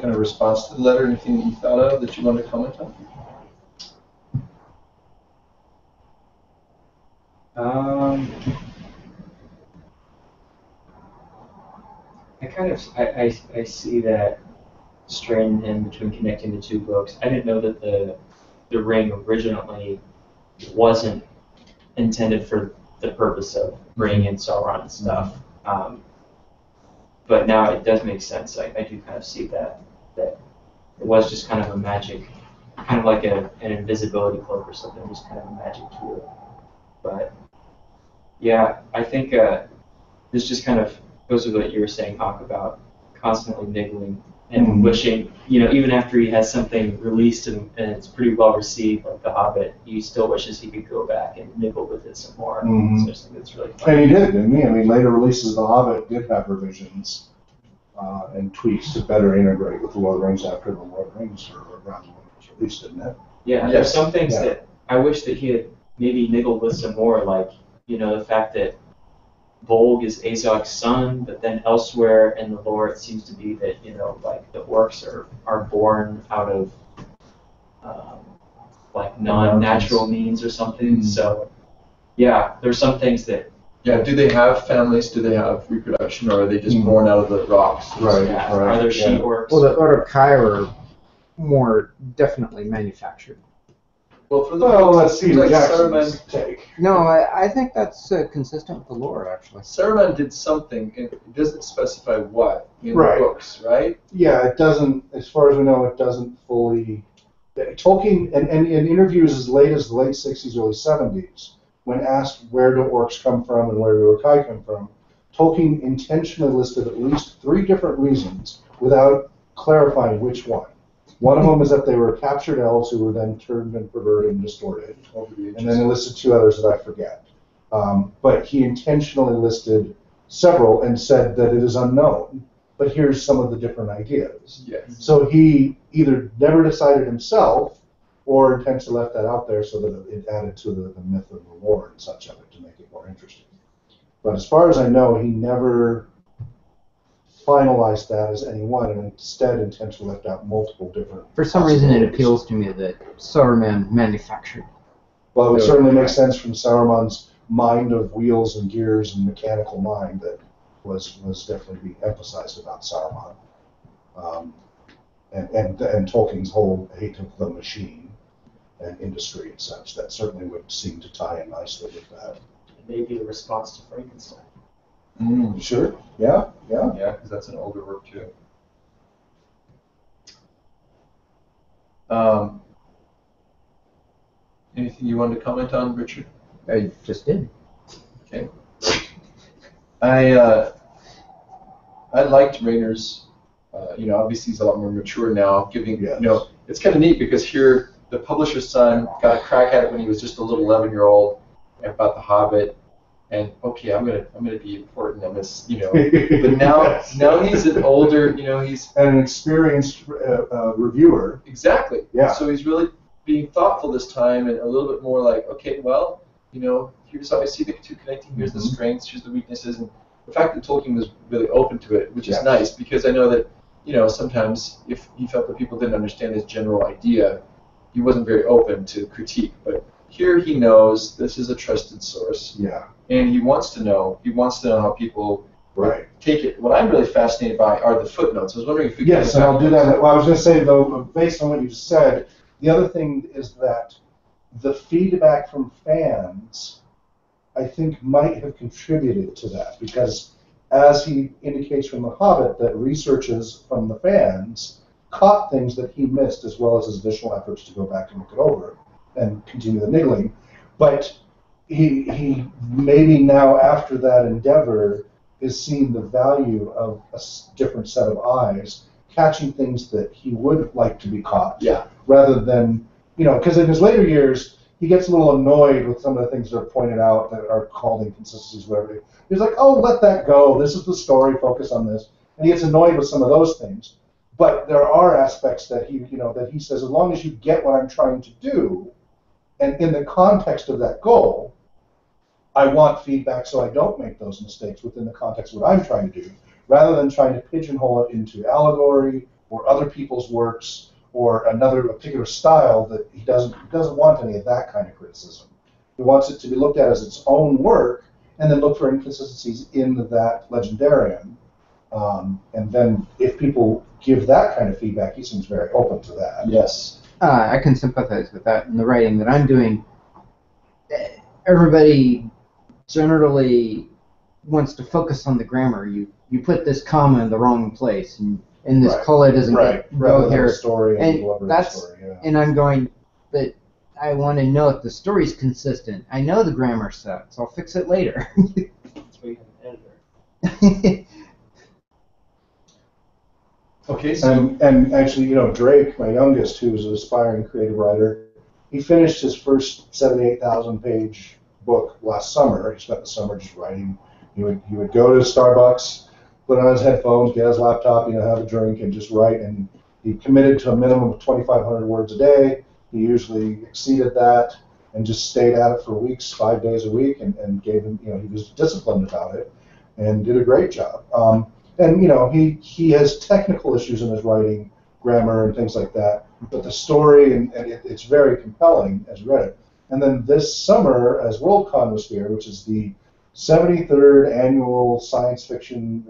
of response to the letter? Anything that you thought of that you want to comment on? I see that strain in him between connecting the two books. I didn't know that the ring originally wasn't intended for the purpose of bringing in Sauron and stuff. But now it does make sense. I do kind of see that it was just kind of a magic, kind of like an invisibility cloak or something, just kind of a magic tool. But yeah, I think this just kind of goes with what you were saying, Hawk, about constantly niggling and wishing, even after he has something released and it's pretty well received, like The Hobbit, he still wishes he could go back and niggle with it some more. So I just think it's really fun. And he did, didn't he? I mean, later releases of The Hobbit did have revisions and tweaks to better integrate with The Lord of the Rings after The Lord of the Rings or around when it was released, didn't it? Yeah, there's some things that I wish that he had maybe niggled with some more, like, the fact that Volg is Azog's son, but then elsewhere in the lore it seems to be that, like the orcs are born out of like non-natural means or something. So yeah, there's some things that do they have families? Do they have reproduction, or are they just born out of the rocks? Right. are there she-orcs? Well, the Uruk-hai are more definitely manufactured. Well, for the let's see. like Jackson's Saruman, take. No, I think that's consistent with the lore, actually. Saruman did something, and it doesn't specify what in Right. the books, right? Yeah, it doesn't. As far as we know, it doesn't fully. Tolkien, and in interviews as late as the late '60s, early '70s, when asked where do orcs come from and where do Uruk-hai come from, Tolkien intentionally listed at least 3 different reasons without clarifying which one. One of them is that they were captured elves who were then turned and perverted and distorted. And then he listed 2 others that I forget. But he intentionally listed several and said that it is unknown. But here's some of the different ideas. Yes. So he either never decided himself or intentionally left that out there so that it added to the myth of the lore and such of it to make it more interesting. But as far as I know, he never finalized that as any one, and instead intentionally left out multiple different. For some reason, it appeals to me that Saruman manufactured. Well, it would certainly make sense from Saruman's mind of wheels and gears and mechanical mind that was definitely being emphasized about Saruman, and Tolkien's whole hate of the machine and industry and such. That certainly would seem to tie in nicely with that. Maybe a response to Frankenstein. Sure. Yeah. Yeah, because that's an older work too. Anything you wanted to comment on, Richard? I just did. Okay. I liked Rayner's. Obviously he's a lot more mature now. Giving, it's kind of neat because here the publisher's son got a crack at it when he was just a little 11-year-old about The Hobbit. And okay, I'm gonna be important. I'm gonna, but now he's an older, he's an experienced reviewer. Exactly. Yeah. So he's really being thoughtful this time and a little bit more like, okay, well, here's how I see the two connecting. Here's the strengths. Here's the weaknesses. And the fact that Tolkien was really open to it, which is nice, because I know that sometimes if he felt that people didn't understand his general idea, he wasn't very open to critique. But here he knows this is a trusted source. Yeah. And he wants to know. He wants to know how people take it. What I'm really fascinated by are the footnotes. I was wondering if we could. Yes, and I'll do that. Well, I was going to say, though, based on what you said, the other thing is that the feedback from fans, I think, might have contributed to that, because as he indicates from The Hobbit, that researches from the fans caught things that he missed, as well as his additional efforts to go back and look it over and continue the niggling. But he maybe now, after that endeavor, is seeing the value of a different set of eyes, catching things that he would like to be caught. Yeah. Rather than, because in his later years, he gets a little annoyed with some of the things that are pointed out that are called inconsistencies, whatever. He's like, oh, let that go. This is the story. Focus on this. And he gets annoyed with some of those things. But there are aspects that he says, as long as you get what I'm trying to do, and in the context of that goal, I want feedback so I don't make those mistakes within the context of what I'm trying to do, rather than trying to pigeonhole it into allegory or other people's works or a particular style that he doesn't want any of that kind of criticism. He wants it to be looked at as its own work and then look for inconsistencies in that legendarium And then if people give that kind of feedback, he seems very open to that. Yes. I can sympathize with that in the writing that I'm doing. Everybody generally wants to focus on the grammar. You put this comma in the wrong place, and this Right. color doesn't Right. go Rather than here. a story and And deliver the that's story. Yeah. and I'm going, but I want to know if the story's consistent. I know the grammar sucks. I'll fix it later. That's why you have an editor. Okay, so And actually, Drake, my youngest, who's an aspiring creative writer, he finished his first 78,000 page book last summer. He spent the summer just writing. He would go to Starbucks, put on his headphones, get his laptop, have a drink, and just write. And he committed to a minimum of 2,500 words a day. He usually exceeded that and just stayed at it for weeks, 5 days a week, and gave him, he was disciplined about it and did a great job. And he has technical issues in his writing, grammar and things like that, but the story and it's very compelling as you read it. And then this summer, as Worldcon was here, which is the 73rd annual World Science Fiction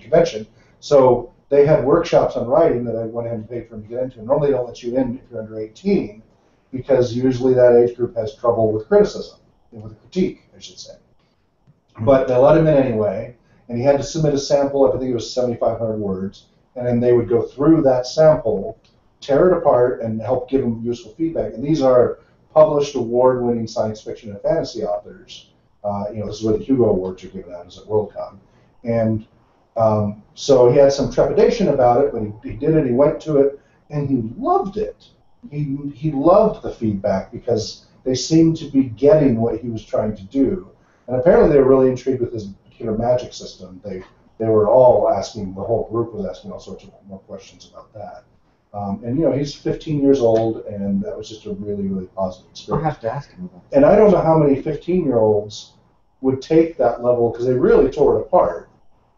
Convention, so they had workshops on writing that I went ahead and paid for them to get into. Normally they don't let you in if you're under 18, because usually that age group has trouble with criticism, with critique, I should say. But they let him in anyway, and he had to submit a sample. I think it was 7,500 words, and then they would go through that sample, tear it apart, and help give him useful feedback. And these are published, award-winning science fiction and fantasy authors. This is where the Hugo Awards are given out, is at Worldcon. And so he had some trepidation about it, but he did it. He went to it, and he loved it. He loved the feedback because they seemed to be getting what he was trying to do. And apparently they were really intrigued with his particular magic system. They were all asking, the whole group was asking all sorts of more questions about that. And he's 15 years old, and that was just a really, really positive I'll experience. have to ask him about that. And I don't know how many 15-year-olds would take that level, because they really tore it apart,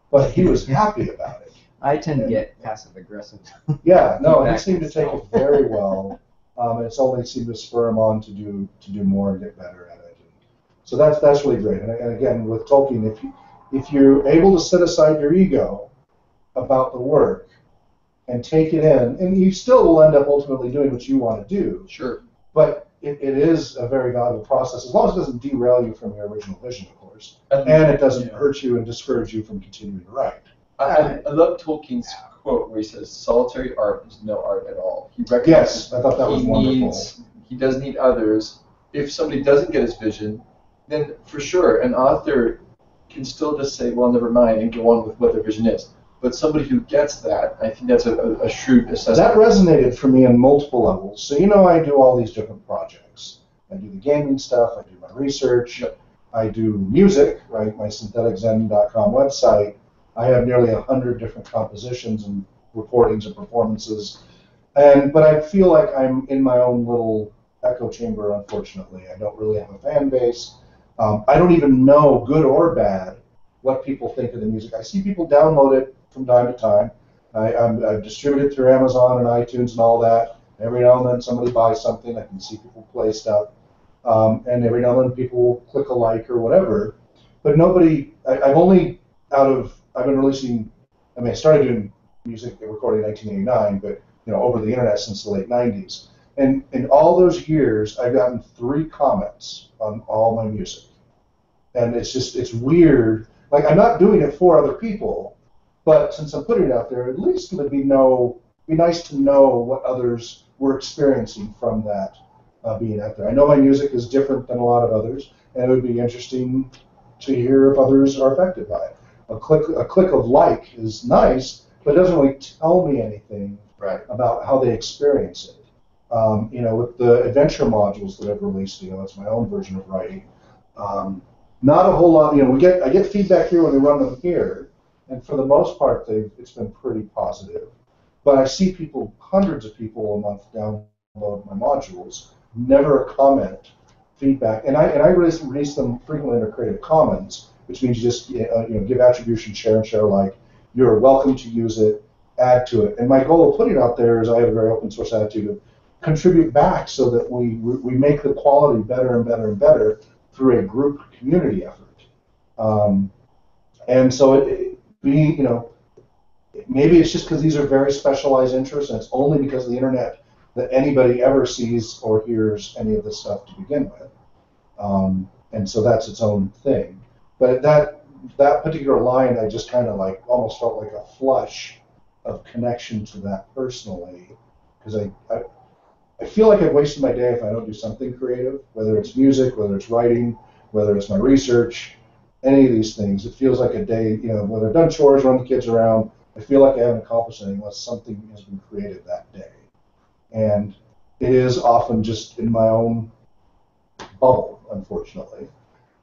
but he was happy about it. I tend to get passive aggressive. Yeah, no, he Feedback seemed to take it very well. It's only seemed to spur him on to do more and get better at it. So that's really great. And again, with Tolkien, if you're able to set aside your ego about the work and take it in, and you still will end up ultimately doing what you want to do. sure. But it is a very valuable process, as long as it doesn't derail you from your original vision, of course, And and it doesn't yeah. hurt you and discourage you from continuing to write. I love Tolkien's quote where he says, "Solitary art is no art at all." He recognizes Yes, I thought that was he wonderful. he does need others. If somebody doesn't get his vision, then for sure an author can still just say, "Well, never mind," and go on with what their vision is. But somebody who gets that, I think that's a shrewd assessment. That resonated for me on multiple levels. So I do all these different projects. I do the gaming stuff, I do my research, I do music, right, my syntheticzen.com website. I have nearly 100 different compositions and recordings and performances. But I feel like I'm in my own little echo chamber, unfortunately. I don't really have a fan base. I don't even know, good or bad, what people think of the music. I see people download it from time to time. I've distributed through Amazon and iTunes and all that. Every now and then somebody buys something. I can see people play stuff. And every now and then people will click a like or whatever. But nobody, I've been releasing, I started doing music and recording in 1989, but over the internet since the late 90s. And in all those years, I've gotten 3 comments on all my music. And it's weird. Like, I'm not doing it for other people, but since I'm putting it out there, at least it would be nice to know what others were experiencing from that being out there. I know my music is different than a lot of others, and it would be interesting to hear if others are affected by it. A click of like is nice, but it doesn't really tell me anything about how they experience it. With the adventure modules that I've released, it's my own version of writing. Not a whole lot. I get feedback here when we run them here, and for the most part, it's been pretty positive. But I see hundreds of people a month download my modules, never a comment, feedback, and I release them frequently under Creative Commons, which means you just give attribution, share and share alike. You're welcome to use it, add to it, and my goal of putting it out there is I have a very open source attitude of contribute back so that we make the quality better and better and better through a group community effort. And so being, maybe it's just because these are very specialized interests, and it's only because of the internet that anybody ever sees or hears any of this stuff to begin with. And so that's its own thing. But that particular line, I just kind of like almost felt like a flush of connection to that personally, because I feel like I've wasted my day if I don't do something creative, whether it's music, whether it's writing, whether it's my research, any of these things. It feels like a day, whether I've done chores, run the kids around, I feel like I haven't accomplished anything unless something has been created that day. And it is often just in my own bubble, unfortunately.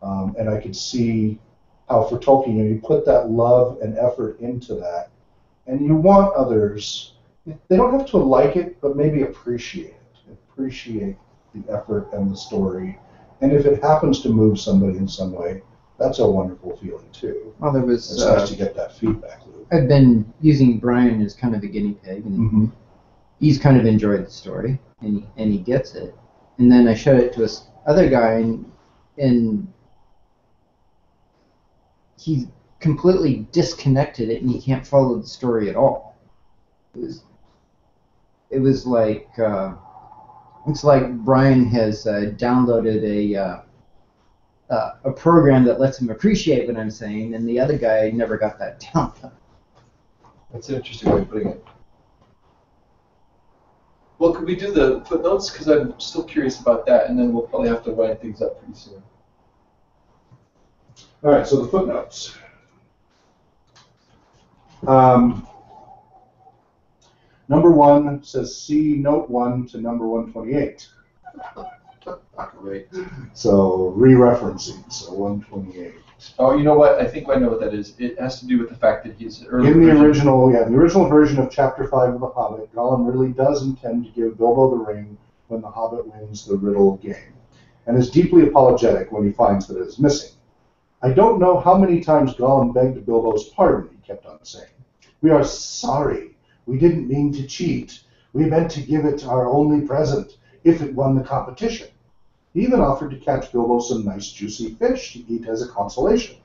And I could see how for Tolkien, you put that love and effort into that, and you want others, they don't have to like it, but maybe appreciate the effort and the story. And if it happens to move somebody in some way, that's a wonderful feeling too. Well, there was. It's nice to get that feedback loop. I've been using Brian as kind of the guinea pig, and he's kind of enjoyed the story, and he gets it. And then I showed it to this other guy, and he completely disconnected it, and he can't follow the story at all. It was like it's like Brian has downloaded a program that lets him appreciate what I'm saying, and the other guy never got that down. That's an interesting way of putting it. Well, could we do the footnotes? Because I'm still curious about that, and then we'll probably have to wind things up pretty soon. All right, so the footnotes. Number 1 says see note 1 to number 128. Great. So re-referencing, so 128. Oh, you know what? I think I know what that is. It has to do with the fact that he's early. In the original version of Chapter 5 of The Hobbit, Gollum really does intend to give Bilbo the ring when the Hobbit wins the riddle game, and is deeply apologetic when he finds that it is missing. I don't know how many times Gollum begged Bilbo's pardon, he kept on saying. We are sorry. We didn't mean to cheat. We meant to give it our only present, if it won the competition. He even offered to catch Bilbo some nice juicy fish to eat as a consolation.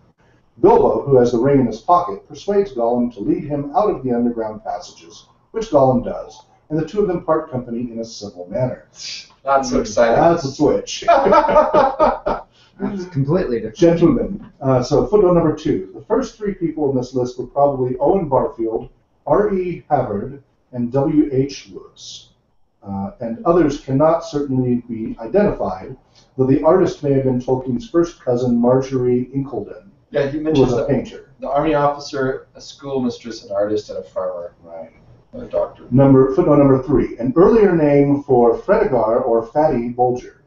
Bilbo, who has the ring in his pocket, persuades Gollum to lead him out of the underground passages, which Gollum does, and the two of them part company in a civil manner. Not so exciting. That's a switch. It's completely different. Gentlemen, so footnote number 2. The first 3 people in this list were probably Owen Barfield, R.E. Havard, and W.H. Lewis. And others cannot certainly be identified, though the artist may have been Tolkien's first cousin, Marjorie Incledon, Yeah, he who mentions was a painter. the army officer, a schoolmistress, an artist, and a farmer, Right. and a doctor. Footnote number 3. An earlier name for Fredegar or Fatty Bolger.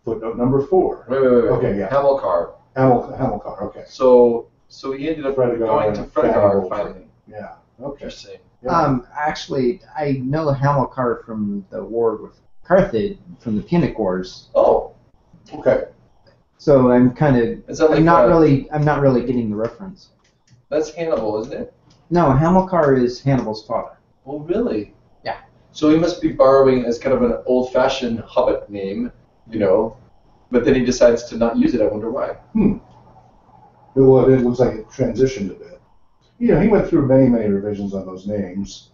Footnote number 4. Wait. Okay, yeah. Hamilcar. Hamilcar, okay. So he ended up Fredegar going to and Fatty Fredegar Bolger. finally. Yeah, okay. Interesting. Yeah. Actually, I know Hamilcar from the war with Carthage, from the Punic Wars. Oh, Okay. So I'm kind of, is that like I'm not really getting the reference. That's Hannibal, isn't it? No, Hamilcar is Hannibal's father. Oh, really? Yeah. So he must be borrowing as kind of an old-fashioned Hobbit name, but then he decides to not use it. I wonder why. Well, it looks like it transitioned a bit. He went through many, many revisions on those names.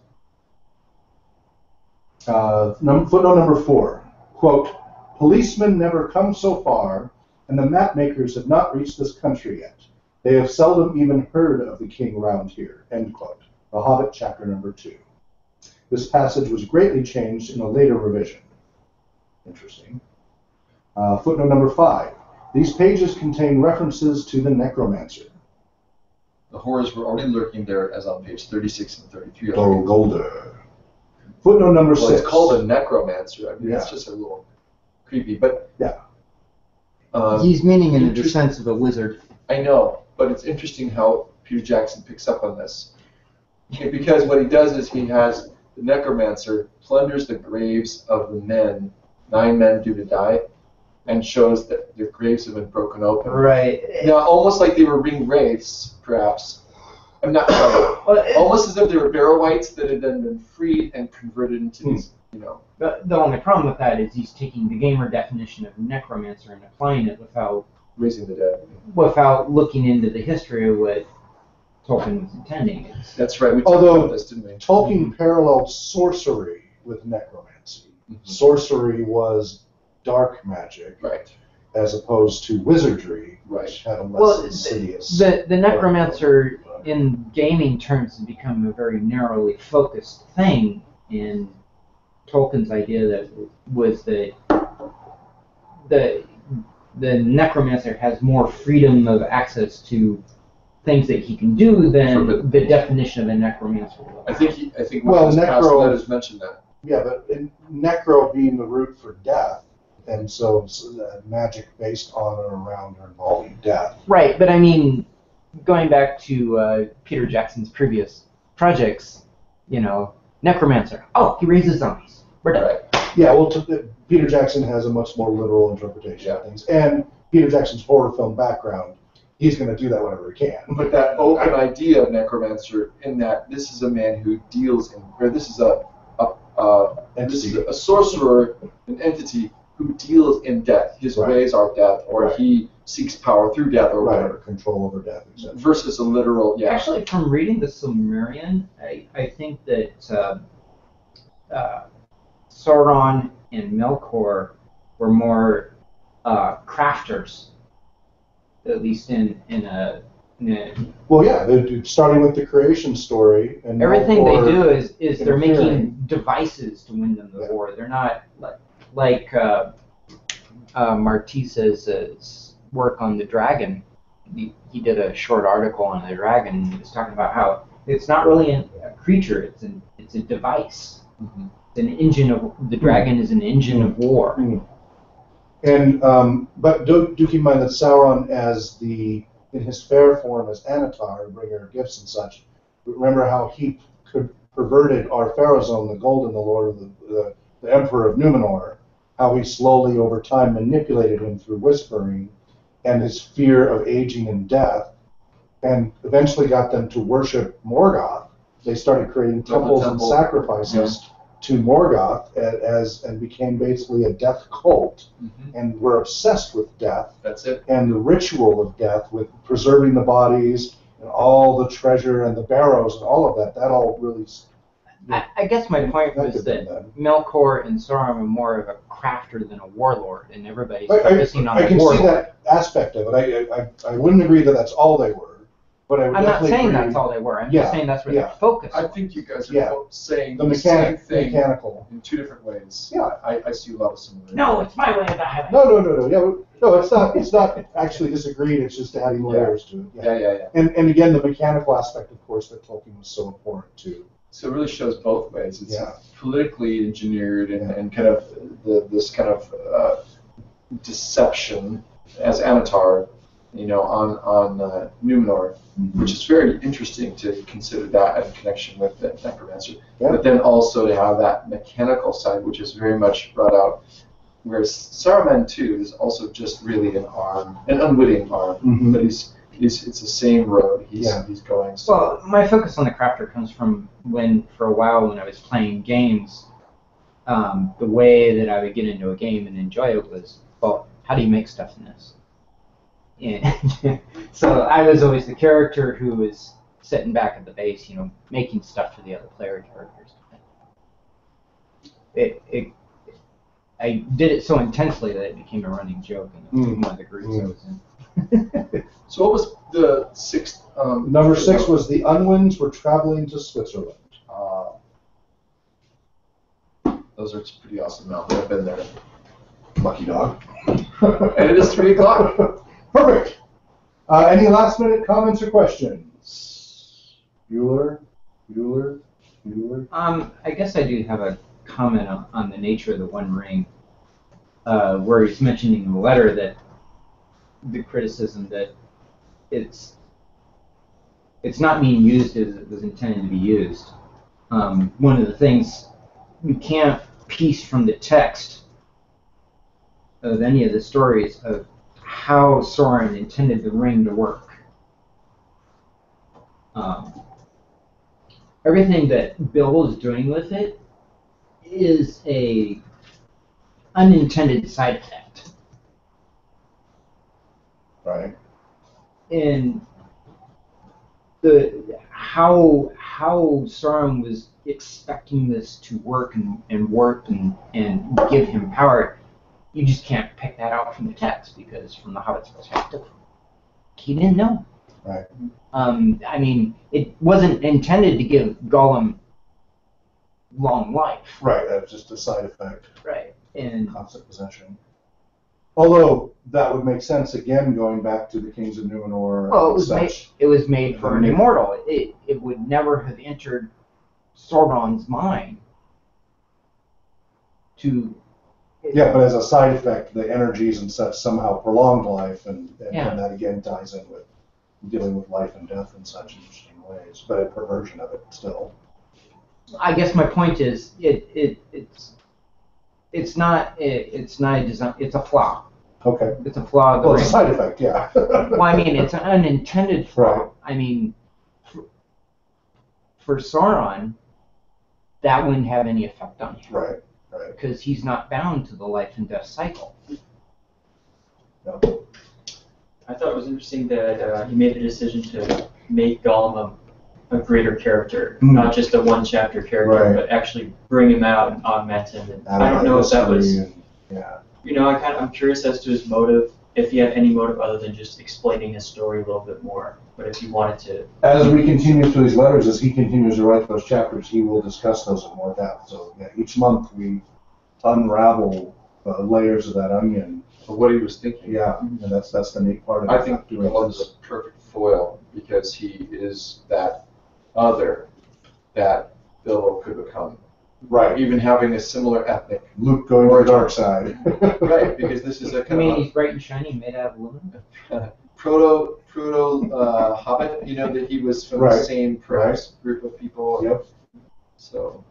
Footnote number 4. Quote, policemen never come so far, and the map makers have not reached this country yet. They have seldom even heard of the king round here. End quote. The Hobbit, chapter number 2. This passage was greatly changed in a later revision. Interesting. Footnote number 5. These pages contain references to the necromancer. The horrors were already lurking there, as on page 36 and 33. Golder. Footnote number 6. It's called a necromancer. I mean, Yeah. It's just a little creepy, but Yeah. He's meaning in the sense of a wizard. I know, but it's interesting how Peter Jackson picks up on this. Because what he does is he has the necromancer plunders the graves of the men, 9 men due to die, and shows that their graves have been broken open. Right. Now, almost like they were ring wraiths, perhaps. I'm not sure. Almost as if they were barrow whites that had then been freed and converted into these, The only problem with that is he's taking the gamer definition of necromancer and applying it raising the dead. without looking into the history of what Tolkien was intending. That's right. We talked Although about this, didn't we? Tolkien paralleled sorcery with necromancy. Sorcery was dark magic, Right. as opposed to wizardry, Right. which had a less Well, insidious. the necromancer in gaming terms has become a very narrowly focused thing, and Tolkien's idea that was that the necromancer has more freedom of access to things that he can do than the definition of a necromancer. I think Well, one of his past necro- letters mentioned that. Yeah, but necro being the root for death, and so magic based on or around or involving death. Right, but I mean, going back to Peter Jackson's previous projects, necromancer. Oh, he raises zombies. We're done. Right. Yeah, well, Peter Jackson has a much more literal interpretation of things, and Peter Jackson's horror film background, he's going to do that whenever he can. But that open idea of necromancer, in that this is a man who deals in, or this is a sorcerer, an entity who deals in death. His Right. ways are death, or Right. he seeks power through death, or Right, whatever. control over death, etc. Versus a literal, Actually, from reading the Silmarillion, I think that Sauron and Melkor were more crafters, at least in a Well, yeah, starting with the creation story, and everything they Melkor do is they're making interfering. devices to win them the Yeah. war. They're not like Martisa's work on the dragon. He did a short article on the dragon, and he was talking about how it's not really a creature; it's a device. Mm-hmm. It's an engine of the dragon is an engine of war. And but do keep in mind that Sauron, in his fair form as Anatar, bringer of gifts and such, remember how he perverted Ar-Pharazôn, the Golden, the Lord of the Emperor of Numenor, how he slowly over time manipulated him through whispering and his fear of aging and death, and eventually got them to worship Morgoth. They started creating temples and sacrifices to Morgoth and became basically a death cult, and were obsessed with death. That's it. And the ritual of death, with preserving the bodies and all the treasure and the barrows and all of that, that all really. I guess my point was could that be done. Melkor and Sauron were more of a crafter than a warlord, and everybody's I focusing on the can see warlord. that aspect of it. I wouldn't agree that that's all they were, but I would I'm not definitely saying agree that's all they were. I'm Yeah, just saying that's where yeah. they're focused. I think you guys are Yeah. both saying the the same thing mechanical. in two different ways. Yeah. I see a lot of similarities. No, it's my way of the highway. No. Yeah, no, it's not. It's not actually disagreed. It's just adding layers to it. Yeah. And again, the mechanical aspect, of course, that Tolkien was so important to. So it really shows both ways. It's Yeah. politically engineered and kind of this kind of deception as Anatar, on Numenor, which is very interesting to consider that in connection with the necromancer. Yeah. But then also to have that mechanical side, which is very much brought out. Whereas Saruman too is also just really an unwitting arm, but it's the same road he's going. So. Well, my focus on the crafter comes from for a while when I was playing games, the way that I would get into a game and enjoy it was, well, how do you make stuff in this? And so I was always the character who was sitting back at the base, making stuff for the other player characters. I did it so intensely that it became a running joke in one of the groups I was in. So what was the sixth? Number 6 was the Unwins were traveling to Switzerland. Those are pretty awesome mountains. I've been there. Lucky dog. And it is 3 o'clock. Perfect. Any last minute comments or questions? Bueller? I guess I do have a comment on the nature of the One Ring, where he's mentioning in the letter that the criticism that it's not being used as it was intended to be used. One of the things you can't piece from the text of any of the stories of how Sauron intended the ring to work. Everything that Bill is doing with it is a unintended side effect. Right. And how Sauron was expecting this to work and work and give him power, you just can't pick that out from the text, because from the Hobbit's perspective, he didn't know. Right. I mean, it wasn't intended to give Gollum long life. Right, that's just a side effect. Right. And Constant possession. Although that would make sense again, going back to the Kings of Numenor. well, and it was made for an immortal. It would never have entered Sauron's mind to. Yeah, but as a side effect, the energies and such somehow prolonged life, and Yeah. that again ties in with dealing with life and death in such interesting ways, but a perversion of it still. I guess my point is, it's not a design. It's a flaw. Okay. It's a flaw. Of the Well, it's a ring. side effect, yeah. Well, I mean, it's an unintended flaw. Right. I mean, for Sauron, that wouldn't have any effect on him. Right, right. Because he's not bound to the life and death cycle. No. I thought it was interesting that he made the decision to make Gollum a greater character, not just a one-chapter character, Right. but actually bring him out and augment him. And Out I of don't the know if that was, history and- yeah. you know, I'm curious as to his motive, if he had any motive other than just explaining his story a little bit more. But if he wanted to, As we continue through these letters, as he continues to write those chapters, he will discuss those in more depth. So yeah, each month we unravel layers of that onion. For what he was thinking. Yeah, and that's the neat part of it. I think Gollum's a perfect foil because he is that other that Bilbo could become. Right. Even having a similar ethnic. Luke going to the dark side. Right, because this is a I kind mean, of he's bright and shiny, made out of aluminum. a proto Hobbit. You know that he was from the Right. same perhaps group of people. Yep. So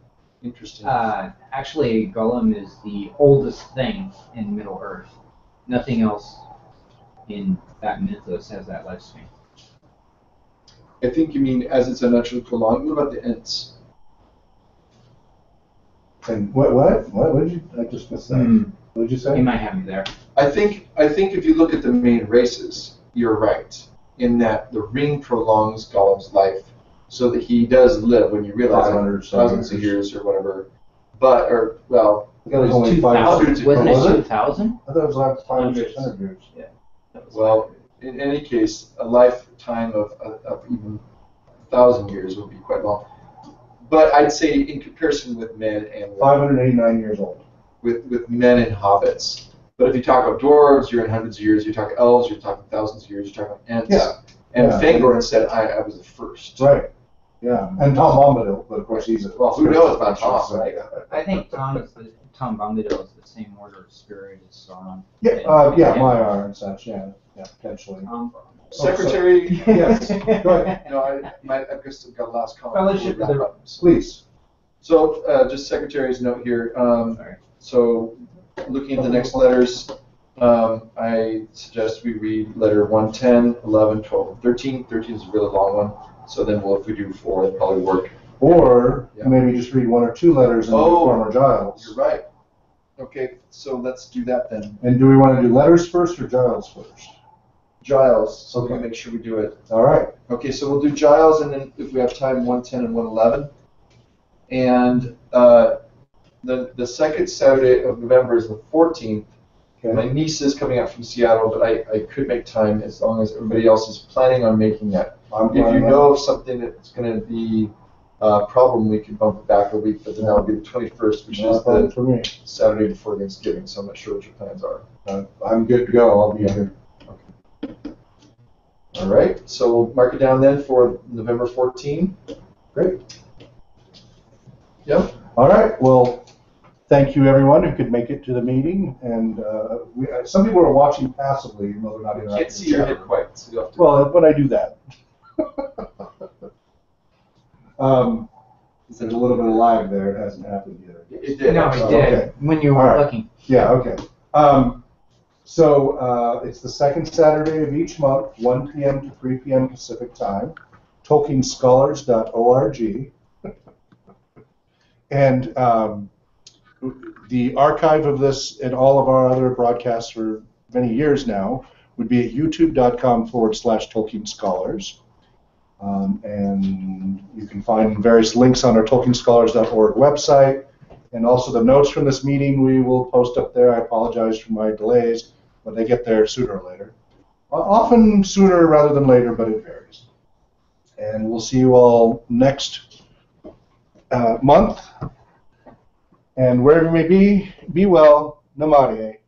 interesting. Actually, Gollum is the oldest thing in Middle Earth. Nothing else in that mythos has that lifespan. I think you mean as it's unnaturally prolonged. What about the Ents? And what did you? I just missed that. What did you He say? might have me there. I think if you look at the main races, you're right in that the ring prolongs Gollum's life, so that he does live when you realize 500 thousands of years or whatever. But I thought it was only 2000. 500. Wasn't Was it it? 2000? I thought it was like 500, 600 years. that was well, in any case, a lifetime of even 1,000 years would be quite long. But I'd say in comparison with men and 589 years old. with men and hobbits. But if you talk about dwarves, you're in hundreds of years. You talk elves, you're talking thousands of years. You're talking Ents. Yeah. And Yeah. Fangorn said I was the first. Right. Yeah. And Tom Bombadil, but of course he's a. Well, who knows about Tom, right? I think Tom Bombadil is the same order of spirit as Sauron. Yeah. Maiar and such. Yeah. Yeah. Potentially. Secretary. Yes. Go ahead. No, I've just got a last comment. Fellowship before we wrap up. Please. So, just Secretary's note here. So, looking at the next letters, I suggest we read letter 110, 11, 12, and 13. 13 is a really long one. So then, if we do 4, it'll probably work. Or Yeah. maybe just read 1 or 2 letters and Oh. Farmer Giles. You're right. Okay, so let's do that then. And do we want to do letters first or Giles first? Giles, so Okay. we make sure we do it. All right. Okay, so we'll do Giles, and then if we have time, 110 and 111. And the second Saturday of November is the 14th. Okay. My niece is coming out from Seattle, but I could make time as long as everybody else is planning on making that. I'm If fine you with know of something that's going to be a problem, we can bump it back a week, but then that would be the 21st, which that. is Not fun the for me. Saturday before Thanksgiving, so I'm not sure what your plans are. I'm good to go. I'll be here. All right, so we'll mark it down then for November 14. Great. Yep. All right. Well, thank you everyone who could make it to the meeting. And some people are watching passively, even though they're not interacting. Can't see your head quite, so you'll have to. Well, when I do that. There's a little bit of lag there. It hasn't happened yet. It did. No, he Oh, did. okay. When you All were right. looking. Yeah, okay. So it's the second Saturday of each month, 1 p.m. to 3 p.m. Pacific time, TolkienScholars.org. And the archive of this and all of our other broadcasts for many years now would be at youtube.com/Tolkien Scholars. And you can find various links on our TolkienScholars.org website. And also the notes from this meeting we will post up there. I apologize for my delays, but they get there sooner or later. Often sooner rather than later, but it varies. And we'll see you all next month. And wherever you may be well. Namaste.